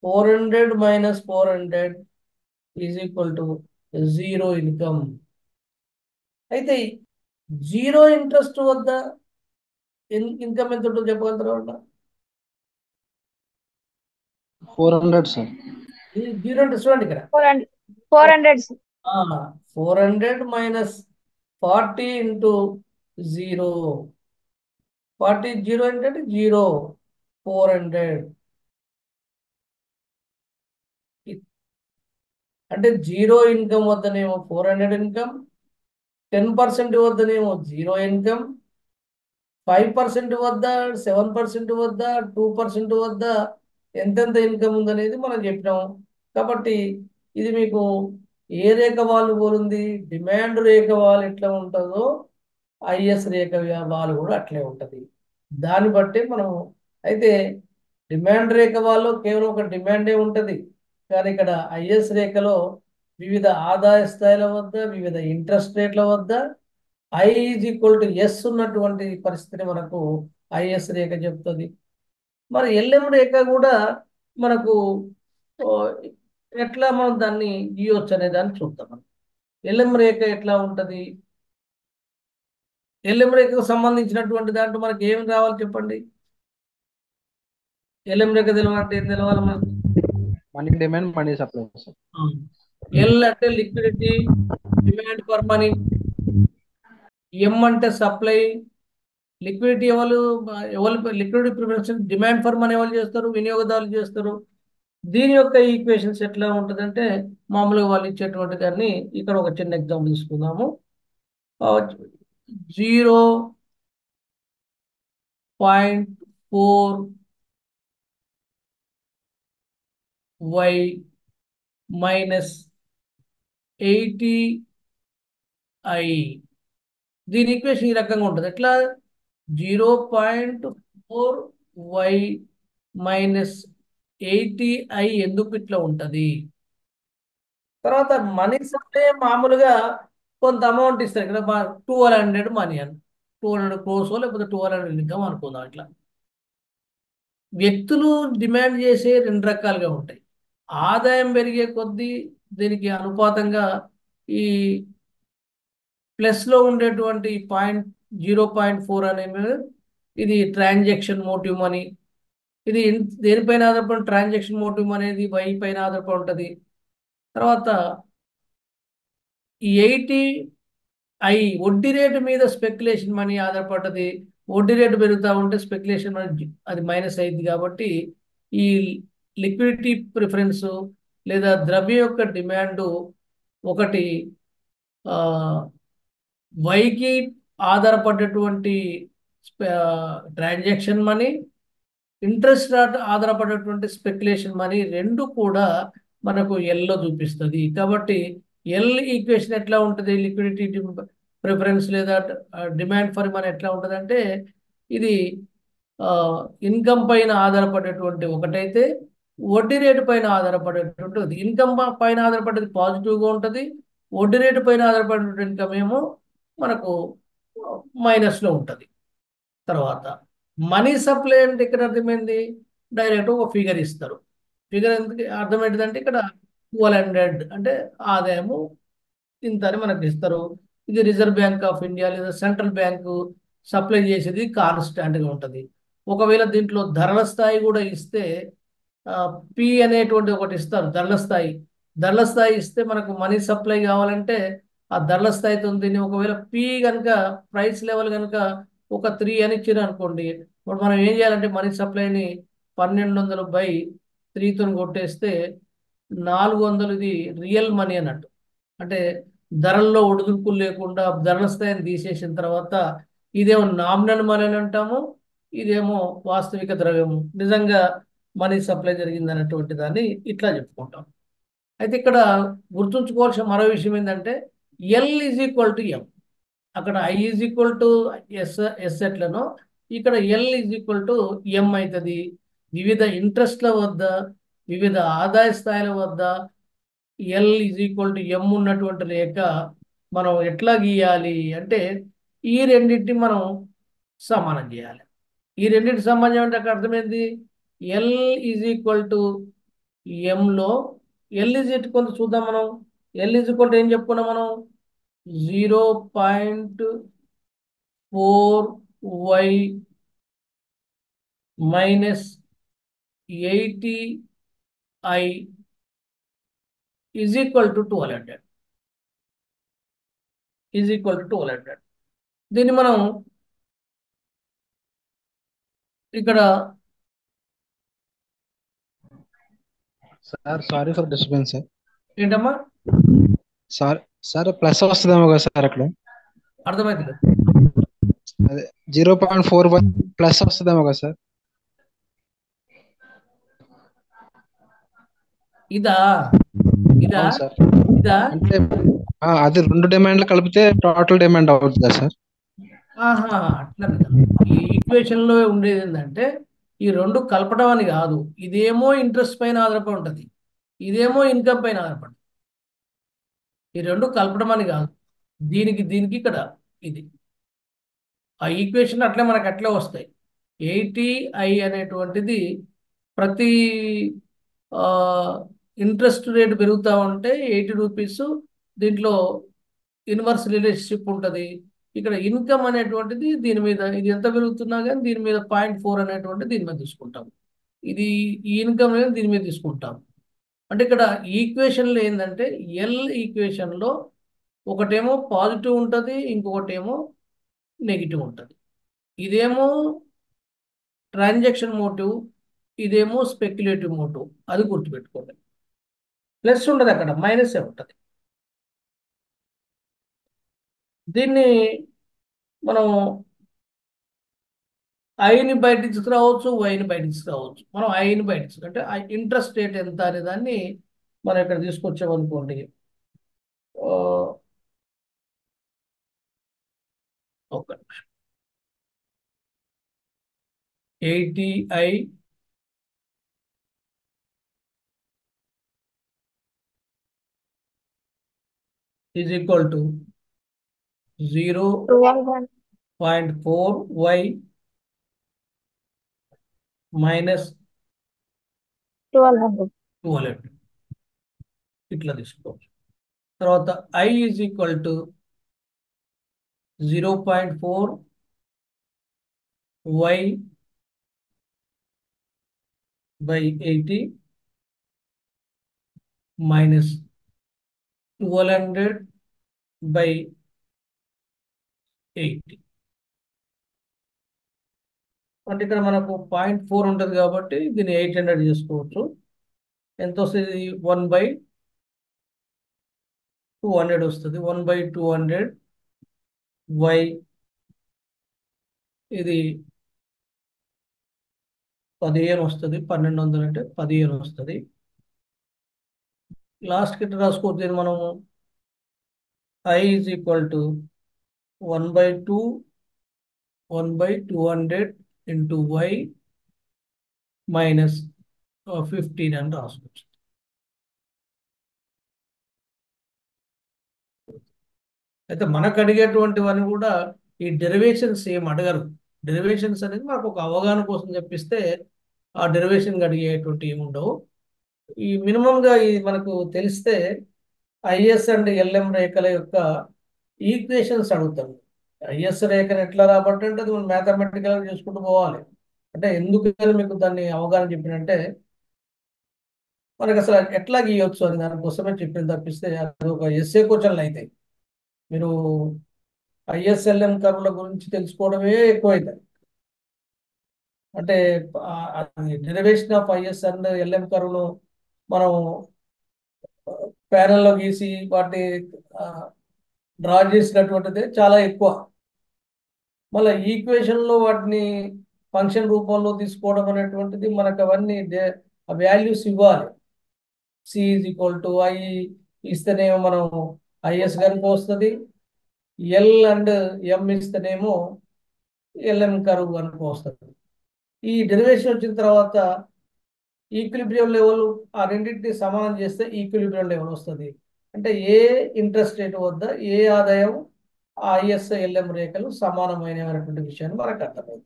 Speaker 1: 400 minus 400 is equal to 0 income. అయితే 0 ఇంట్రెస్ట్ వద్ద ఇన్కమ్ ఎంత ఉంటుందో చెప్పగలుగుతారా?
Speaker 3: 400 సార్.
Speaker 1: 0 అంటే చూడండి ఇక్కడ
Speaker 2: 400 సార్.
Speaker 1: 400 మైనస్ 40 ఇంటూ 0, 40 0 ఏంటంటే 0, 400 అంటే 0 ఇన్కమ్ వద్దనేమో 400 ఇన్కమ్, 10% వద్దనేమో 0 ఇన్కమ్, 5% వద్ద, 7% వద్ద, 2% వద్ద ఎంతెంత ఇన్కమ్ ఉందనేది మనం చెప్పినాం. కాబట్టి ఇది మీకు ఏ రేఖ వాళ్ళు పోలుంది, డిమాండ్ రేఖ వాళ్ళు ఎట్లా ఉంటుందో ఐఎస్ రేఖ వాళ్ళు కూడా అట్లే ఉంటుంది. దాన్ని బట్టి మనం అయితే డిమాండ్ రేఖ వాళ్ళు కేవలం ఒక డిమాండే ఉంటుంది, కానీ ఇక్కడ ఐఎస్ రేఖలో వివిధ ఆదాయ స్థాయిల వద్ద, వివిధ ఇంట్రెస్ట్ రేట్ల వద్ద I is equal to S ఉన్నటువంటి పరిస్థితిని మనకు ఐఎస్ రేఖ చెప్తుంది. మరి ఎల్ఎం రేఖ కూడా మనకు ఎట్లా మనం దాన్ని గీయొచ్చు అనే దాన్ని చూద్దాం. మనం ఎల్ఎం రేఖ ఎట్లా ఉంటుంది? ఎల్ఎం రేఖకు సంబంధించినటువంటి దాంట్లో మనకి ఏమి రావాలి చెప్పండి. ఎల్ఎం రేఖ తెలవాలంటే ఏం తెలవాలి మనకు?
Speaker 3: Money demand, money supply sir.
Speaker 1: L అంటే లిక్విడిటీ, డిమాండ్ ఫర్ మనీ. ఎం అంటే సప్లై. లిక్విడిటీ ఎవరు liquidity preference, demand for money ఎవరు చేస్తారు? వినియోగదారులు చేస్తారు. దీని యొక్క ఈక్వేషన్స్ ఎట్లా ఉంటుందంటే మామూలుగా వాళ్ళు ఇచ్చేటువంటి దాన్ని ఇక్కడ ఒక చిన్న ఎగ్జాంపుల్ తీసుకుందాము. 0.4 y మైనస్ 80 i. దీని ఈక్వేషన్ ఈ రకంగా ఉంటుంది. ఎట్లా? 0.4 y మైనస్ 80 i ఎందుకు ఇట్లా ఉంటుంది? తర్వాత మనీ సప్లై మామూలుగా కొంత అమౌంట్ ఇస్తారు. ఇక్కడ 1200 మనీ అని, 200 క్రోర్స్ లేకపోతే 1200 ఇన్కమ్ అనుకుందాం. ఇట్లా వ్యక్తులు డిమాండ్ చేసే 2 రకాలుగా ఉంటాయి. ఆదాయం పెరిగే కొద్దీ దీనికి అనుపాతంగా ఈ ప్లస్లో ఉండేటువంటి 0.4 అనేది ఇది ట్రాన్సాక్షన్ మోటివ్ మనీ. ఇది దేనిపైన ఆధారపడి? ట్రాన్సాక్షన్ మోటివ్ అనేది వై పైన ఆధారపడి ఉంటుంది. తర్వాత ఈ 80 ఐ వడ్డీ రేటు మీద స్పెక్యులేషన్ మనీ ఆధారపడ్డది. వడ్డీ రేటు పెరుగుతూ ఉంటే స్పెక్యులేషన్ మనీ అది మైనస్ అయింది. కాబట్టి ఈ లిక్విడిటీ ప్రిఫరెన్స్ లేదా ద్రవ్యం యొక్క డిమాండ్ ఒకటి వైకి ఆధారపడేటువంటి ట్రాన్సాక్షన్ మనీ, ఇంట్రెస్ట్ ఆధారపడేటువంటి స్పెక్యులేషన్ మనీ రెండు కూడా మనకు ఎల్లో చూపిస్తుంది. కాబట్టి ఎల్ ఈక్వేషన్ ఎట్లా ఉంటుంది? లిక్విడిటీ ప్రిఫరెన్స్ లేదా డిమాండ్ ఫర్ మనీ ఎట్లా ఉంటుంది అంటే ఇది ఇన్కమ్ పైన ఆధారపడేటువంటి ఒకటైతే వడ్డీ రేటు పైన ఆధారపడేటువంటి, ఇన్కమ్ పైన ఆధారపడేది పాజిటివ్గా ఉంటుంది, వడ్డీ రేటు పైన ఆధారపడేటువంటి ఇన్కమ్ ఏమో మనకు మైనస్లో ఉంటుంది. తర్వాత మనీ సప్లై అంటే ఇక్కడ అర్థమైంది, డైరెక్ట్ ఒక ఫిగర్ ఇస్తారు. ఫిగర్ ఎందుకు అర్థమైందంటే ఇక్కడ 1200 అంటే ఆదాయము ఇంత అని మనకు ఇస్తారు. ఇది రిజర్వ్ బ్యాంక్ ఆఫ్ ఇండియా లేదా సెంట్రల్ బ్యాంకు సప్లై చేసేది కాన్స్టాంట్గా ఉంటుంది. ఒకవేళ దీంట్లో ధరల స్థాయి కూడా ఇస్తే పి అనేటువంటి ఒకటి ఇస్తారు, ధరల స్థాయి. ధరల స్థాయి ఇస్తే మనకు మనీ సప్లై కావాలంటే ఆ ధరల స్థాయితో దీన్ని ఒకవేళ పి కనుక ప్రైస్ లెవెల్ కనుక ఒక 3 అని ఇచ్చారు అనుకోండి, ఇప్పుడు మనం ఏం చేయాలంటే మనీ సప్లైని 1200/3తో కొట్టేస్తే 400 ఇది రియల్ మనీ అన్నట్టు. అంటే ధరల్లో ఒడిదుడుకులు లేకుండా ధరల స్థాయిని తీసేసిన తర్వాత ఇదేమో నామినల్ మనీ అని అంటాము, ఇదేమో వాస్తవిక ద్రవ్యము, నిజంగా మనీ సప్లై జరిగింది అన్నటువంటి దాన్ని ఇట్లా చెప్పుకుంటాం. అయితే ఇక్కడ గుర్తుంచుకోవాల్సిన మరో విషయం ఏంటంటే L is equal to M. అక్కడ I is equal to S ఎట్లనో ఇక్కడ L is equal to M అవుతుంది. వివిధ ఇంట్రెస్ట్ల వద్ద, వివిధ ఆదాయ స్థాయిల వద్ద L is equal to M ఉన్నటువంటి రేఖ మనం ఎట్లా గీయాలి అంటే ఈ రెండింటిని మనం సమానం చేయాలి. ఈ రెండింటి సమానం అంటే అక్కడ అర్థమైంది ఎల్ ఈజ్ ఈక్వల్ టు ఎంలో ఎల్ ఈజ్ ఈక్వల్ చూద్దాం మనం. ఎల్ ఈజ్ ఈక్వల్ ఏం చెప్పుకున్నాం మనం 0.4y minus 80i is equal to 1200 is equal to 1200. దీన్ని మనం ఇక్కడ
Speaker 3: sir sorry for disturbance sir.
Speaker 1: ఏంటమ్మా
Speaker 3: సార్ సార్ ప్లస్ వస్తుందేమో కదా సార్ అక్కడ?
Speaker 1: అర్థమైంది.
Speaker 3: అదే 0.41 ప్లస్ వస్తుందేమో కదా సార్?
Speaker 1: ఇదా ఇదా
Speaker 3: అవును సార్.
Speaker 1: ఇదా
Speaker 3: అంటే అది 2 డిమాండ్లు కలిపితే టోటల్ డిమాండ్ అవుతుంది కదా సార్?
Speaker 1: ఆహా అట్లా కదా. ఈ ఈక్వేషన్ లో ఉండేది ఏంటంటే ఈ రెండు కలపడం అని కాదు. ఇదేమో ఇంట్రెస్ట్ పైన ఆధారపడి ఉంటుంది, ఇదేమో ఇన్కమ్ పైన ఆధారపడి. ఈ రెండు కలపడం అని కాదు. దీనికి దీనికి ఇక్కడ ఇది ఆ ఈక్వేషన్ అట్లే మనకు అట్లే వస్తాయి. 80i అనేటువంటిది ప్రతి ఇంట్రెస్ట్ రేట్ పెరుగుతూ ఉంటే 80 రూపీస్ దీంట్లో ఇన్వర్స్ రిలేషన్షిప్ ఉంటుంది. ఇక్కడ ఇన్కమ్ అనేటువంటిది దీని మీద ఇది ఎంత పెరుగుతున్నా కానీ దీని మీద 0.4 అనేటువంటి దీని మీద తీసుకుంటాం. ఇది ఈ ఇన్కమ్ అనేది దీని మీద తీసుకుంటాం. అంటే ఇక్కడ ఈక్వేషన్లో ఏంటంటే ఎల్ ఈక్వేషన్లో ఒకటేమో పాజిటివ్ ఉంటుంది, ఇంకొకటేమో నెగిటివ్ ఉంటుంది. ఇదేమో ట్రాన్సాక్షన్ మోటివ్, ఇదేమో స్పెక్యులేటివ్ మోటివ్. అది గుర్తుపెట్టుకోండి. ప్లస్ ఉండదు, అక్కడ మైనసే ఉంటుంది. దీన్ని మనం ఐని బయట తీసుకురావచ్చు, వైని బయట తీసుకురావచ్చు. మనం ఐని బయట అంటే ఇంట్రెస్ట్ రేట్ ఎంత అనే దాన్ని మనం ఇక్కడ తీసుకొచ్చామనుకోండి. ఒక నిమిషం. 80i is equal to 0.4y minus 1200 ఇట్లా తీసుకోవచ్చు. తర్వాత i is equal to 0.4y by 80 minus 1200 by 80. అంటే ఇక్కడ మనకు 0.4 ఉంటుంది కాబట్టి దీన్ని 800 చేసుకోవచ్చు. ఎంత వస్తుంది? 1/200 వస్తుంది. 1/200 y ఇది 15 వస్తుంది. 1200 అంటే 15 వస్తుంది. లాస్ట్కి ఎట్లా రాసుకోవచ్చు దీన్ని మనము? i is equal to 1/200 into y minus 15 అని రాసుకోవచ్చు. అయితే మనకు అడిగేటువంటివన్నీ కూడా ఈ డెరివేషన్స్ ఏం అడగరు. డెరివేషన్స్ అనేది మనకు ఒక అవగాహన కోసం చెప్పిస్తే ఆ డెరివేషన్ అడిగేటువంటి ఏమి ఉండవు. ఈ మినిమంగా ఈ మనకు తెలిస్తే ఐఎస్ అండ్ ఎల్ఎం రేఖల యొక్క ఈక్వేషన్స్ అడుగుతాం. ఐఎస్ రేఖను ఎట్లా రాబట్టి అంటే అది మనం మ్యాథమెటికల్గా చేసుకుంటూ పోవాలి. అంటే ఎందుకని మీకు దాన్ని అవగాహన చెప్పినంటే మనకు అసలు ఎట్లా గీయొచ్చు అని దానికోసమే చెప్పిన తప్పిస్తే అది ఒక ఎస్ఏ క్వశ్చన్లు అవుతాయి. మీరు ఐఎస్ఎల్ఎం కర్వుల గురించి తెలుసుకోవడమే ఎక్కువ అవుతుంది. అంటే అది derivation of IS and LM కర్వ్ను మనం ప్యానల్లో గీసి వాటిని డ్రా చేసినటువంటిది చాలా ఎక్కువ. మళ్ళీ ఈక్వేషన్లో వాటిని ఫంక్షన్ రూపంలో తీసుకోవడం అనేటువంటిది మనకు అవన్నీ వాల్యూస్ ఇవ్వాలి. C is equal to I ఇస్తేనేమో మనం ఐఎస్ కనుక వస్తుంది, ఎల్ అండ్ ఎం ఇస్తేనేమో ఎల్ఎం కర్వ్ కనుక వస్తుంది. ఈ డెరివేషన్ వచ్చిన తర్వాత ఈక్విలిబ్రియం లెవెల్ ఆ రెండింటిని సమానం చేస్తే ఈక్విలిబ్రియం లెవెల్ వస్తుంది. అంటే ఏ ఇంట్రెస్ట్ రేట్ వద్ద ఏ ఆదాయం ఆ ఐఎస్ ఎల్ఎం రేఖలు సమానమైనటువంటి విషయాన్ని మనకు అర్థమైంది.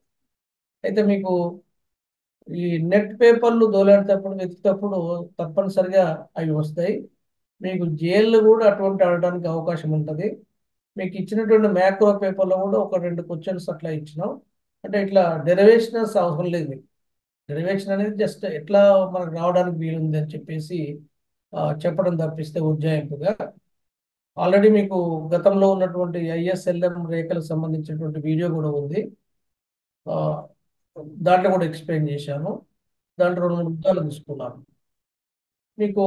Speaker 1: అయితే మీకు ఈ నెట్ పేపర్లు దోలాడేటప్పుడు వెతికేటప్పుడు తప్పనిసరిగా అవి వస్తాయి. మీకు జైల్లో కూడా అటువంటి అడగడానికి అవకాశం ఉంటుంది. మీకు ఇచ్చినటువంటి మ్యాక్రో పేపర్లో కూడా ఒక 2 క్వశ్చన్స్ అట్లా ఇచ్చినాం. అంటే ఇట్లా డెరివేషన్స్ అవసరం లేదు మీకు. డెరివేషన్ అనేది జస్ట్ ఎట్లా మనకు రావడానికి వీలుంది అని చెప్పేసి చెప్పడం తప్పిస్తే ఉజ్జాయింపుగా. ఆల్రెడీ మీకు గతంలో ఉన్నటువంటి ఐఎస్ఎల్ఎం రేఖలకు సంబంధించినటువంటి వీడియో కూడా ఉంది. దాంట్లో కూడా ఎక్స్ప్లెయిన్ చేశాను. దాంట్లో 2 ముద్దాలు తీసుకున్నాను. మీకు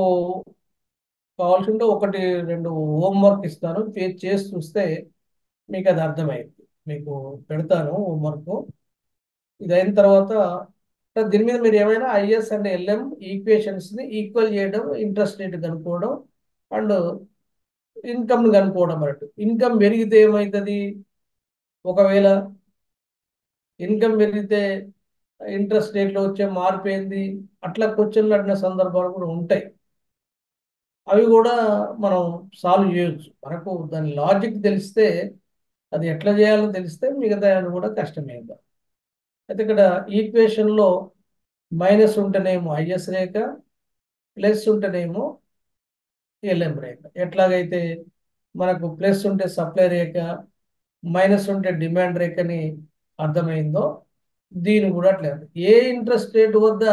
Speaker 1: కావాల్సింటే 1-2 హోంవర్క్ ఇస్తాను, చేసి చూస్తే మీకు అది అర్థమైంది. మీకు పెడతాను హోంవర్క్. ఇది అయిన తర్వాత దీని మీద మీరు ఏమైనా ఐఎస్ అండ్ ఎల్ఎం ఈక్వేషన్స్ని ఈక్వల్ చేయడం, ఇంట్రెస్ట్ రేట్ కనుక్కోవడం అండ్ ఇన్కమ్ని కనుక్కోవడం అన్నట్టు. ఇన్కమ్ పెరిగితే ఏమవుతుంది, ఒకవేళ ఇన్కమ్ పెరిగితే ఇంట్రెస్ట్ రేట్లో వచ్చే మార్పు ఏంది, అట్లా క్వశ్చన్లు అడిగిన సందర్భాలు కూడా ఉంటాయి. అవి కూడా మనం సాల్వ్ చేయొచ్చు. మనకు దాని లాజిక్ తెలిస్తే, అది ఎట్లా చేయాలో తెలిస్తే మిగతా కూడా కష్టమే. అయితే ఇక్కడ ఈక్వేషన్లో మైనస్ ఉంటేనేమో ఐఎస్ రేఖ, ప్లస్ ఉంటేనేమో ఎల్ఎం రేఖ. ఎట్లాగైతే మనకు ప్లస్ ఉంటే సప్లై రేఖ, మైనస్ ఉంటే డిమాండ్ రేఖని అర్థమైందో దీని కూడా అట్లా. ఏ ఇంట్రెస్ట్ రేట్ వద్ద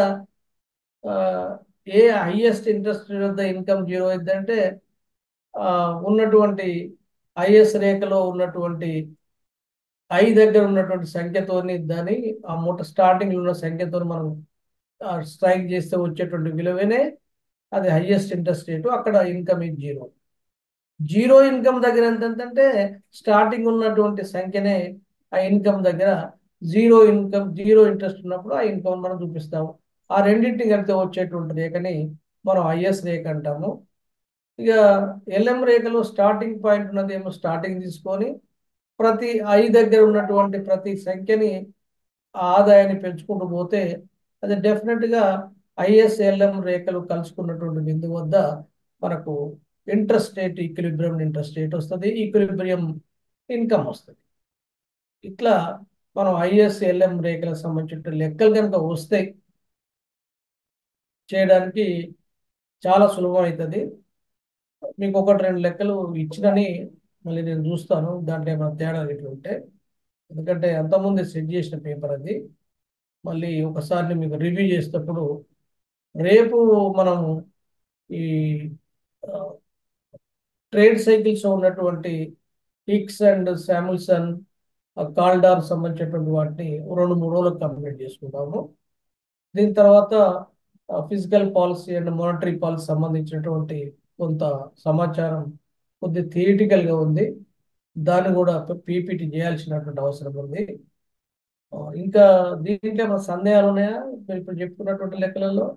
Speaker 1: ఏ హైయెస్ట్ ఇంట్రెస్ట్ రేట్ వద్ద ఇన్కమ్ 0 అయిందంటే ఉన్నటువంటి ఐఎస్ రేఖలో ఉన్నటువంటి ఐ దగ్గర ఉన్నటువంటి సంఖ్యతోని దాన్ని ఆ మూట స్టార్టింగ్లో ఉన్న సంఖ్యతో మనం స్ట్రైక్ చేస్తే వచ్చేటువంటి విలువనే అది హైయెస్ట్ ఇంట్రెస్ట్ రేటు. అక్కడ ఇన్కమ్ ఈజ్ 0. 0 ఇన్కమ్ దగ్గర ఎంతంటే స్టార్టింగ్ ఉన్నటువంటి సంఖ్యనే ఆ ఇన్కమ్ దగ్గర 0 ఇన్కమ్ 0 ఇంట్రెస్ట్ ఉన్నప్పుడు ఆ ఇన్కమ్ మనం చూపిస్తాము. ఆ రెండింటిని కలిపితే వచ్చేటువంటి రేఖని మనం ఐఎస్ రేఖ అంటాము. ఇక ఎల్ఎం రేఖలో స్టార్టింగ్ పాయింట్ ఉన్నదేమో స్టార్టింగ్ తీసుకొని ప్రతి ఐ దగ్గర ఉన్నటువంటి ప్రతి సంఖ్యని ఆదాయాన్ని పెంచుకుంటూ పోతే అది డెఫినెట్గా ఐఎస్ఎల్ఎం రేఖలు కలుసుకున్నటువంటి బిందువు వద్ద మనకు interest rate equilibrium interest rate వస్తుంది, ఈక్విలిబ్రియం ఇన్కమ్ వస్తుంది. ఇట్లా మనం ఐఎస్ఎల్ఎం రేఖలకు సంబంధించిన లెక్కలు కనుక వస్తే చేయడానికి చాలా సులభం అవుతుంది. మీకు 1-2 లెక్కలు ఇచ్చినని మళ్ళీ నేను చూస్తాను, దాంట్లో ఏమైనా తేడా ఇట్లా ఉంటే. ఎందుకంటే అంతకుముందే సెట్ చేసిన పేపర్ అది. మళ్ళీ ఒకసారి మీకు రివ్యూ చేసేటప్పుడు రేపు మనం ఈ ట్రేడ్ సైకిల్స్ ఉన్నటువంటి హిక్స్ అండ్ శామ్యుల్సన్, కాల్డార్ సంబంధించినటువంటి వాటిని 2-3 రోజులకు కంప్లీట్ చేసుకుంటాము. దీని తర్వాత physical policy and monetary policy సంబంధించినటువంటి కొంత సమాచారం కొద్ది థియరిటికల్గా ఉంది. దాన్ని కూడా పీపీటీ చేయాల్సినటువంటి అవసరం ఉంది. ఇంకా దీంట్లో మన సందేహాలు ఉన్నాయా మీరు ఇప్పుడు చెప్పుకున్నటువంటి లెక్కలలో?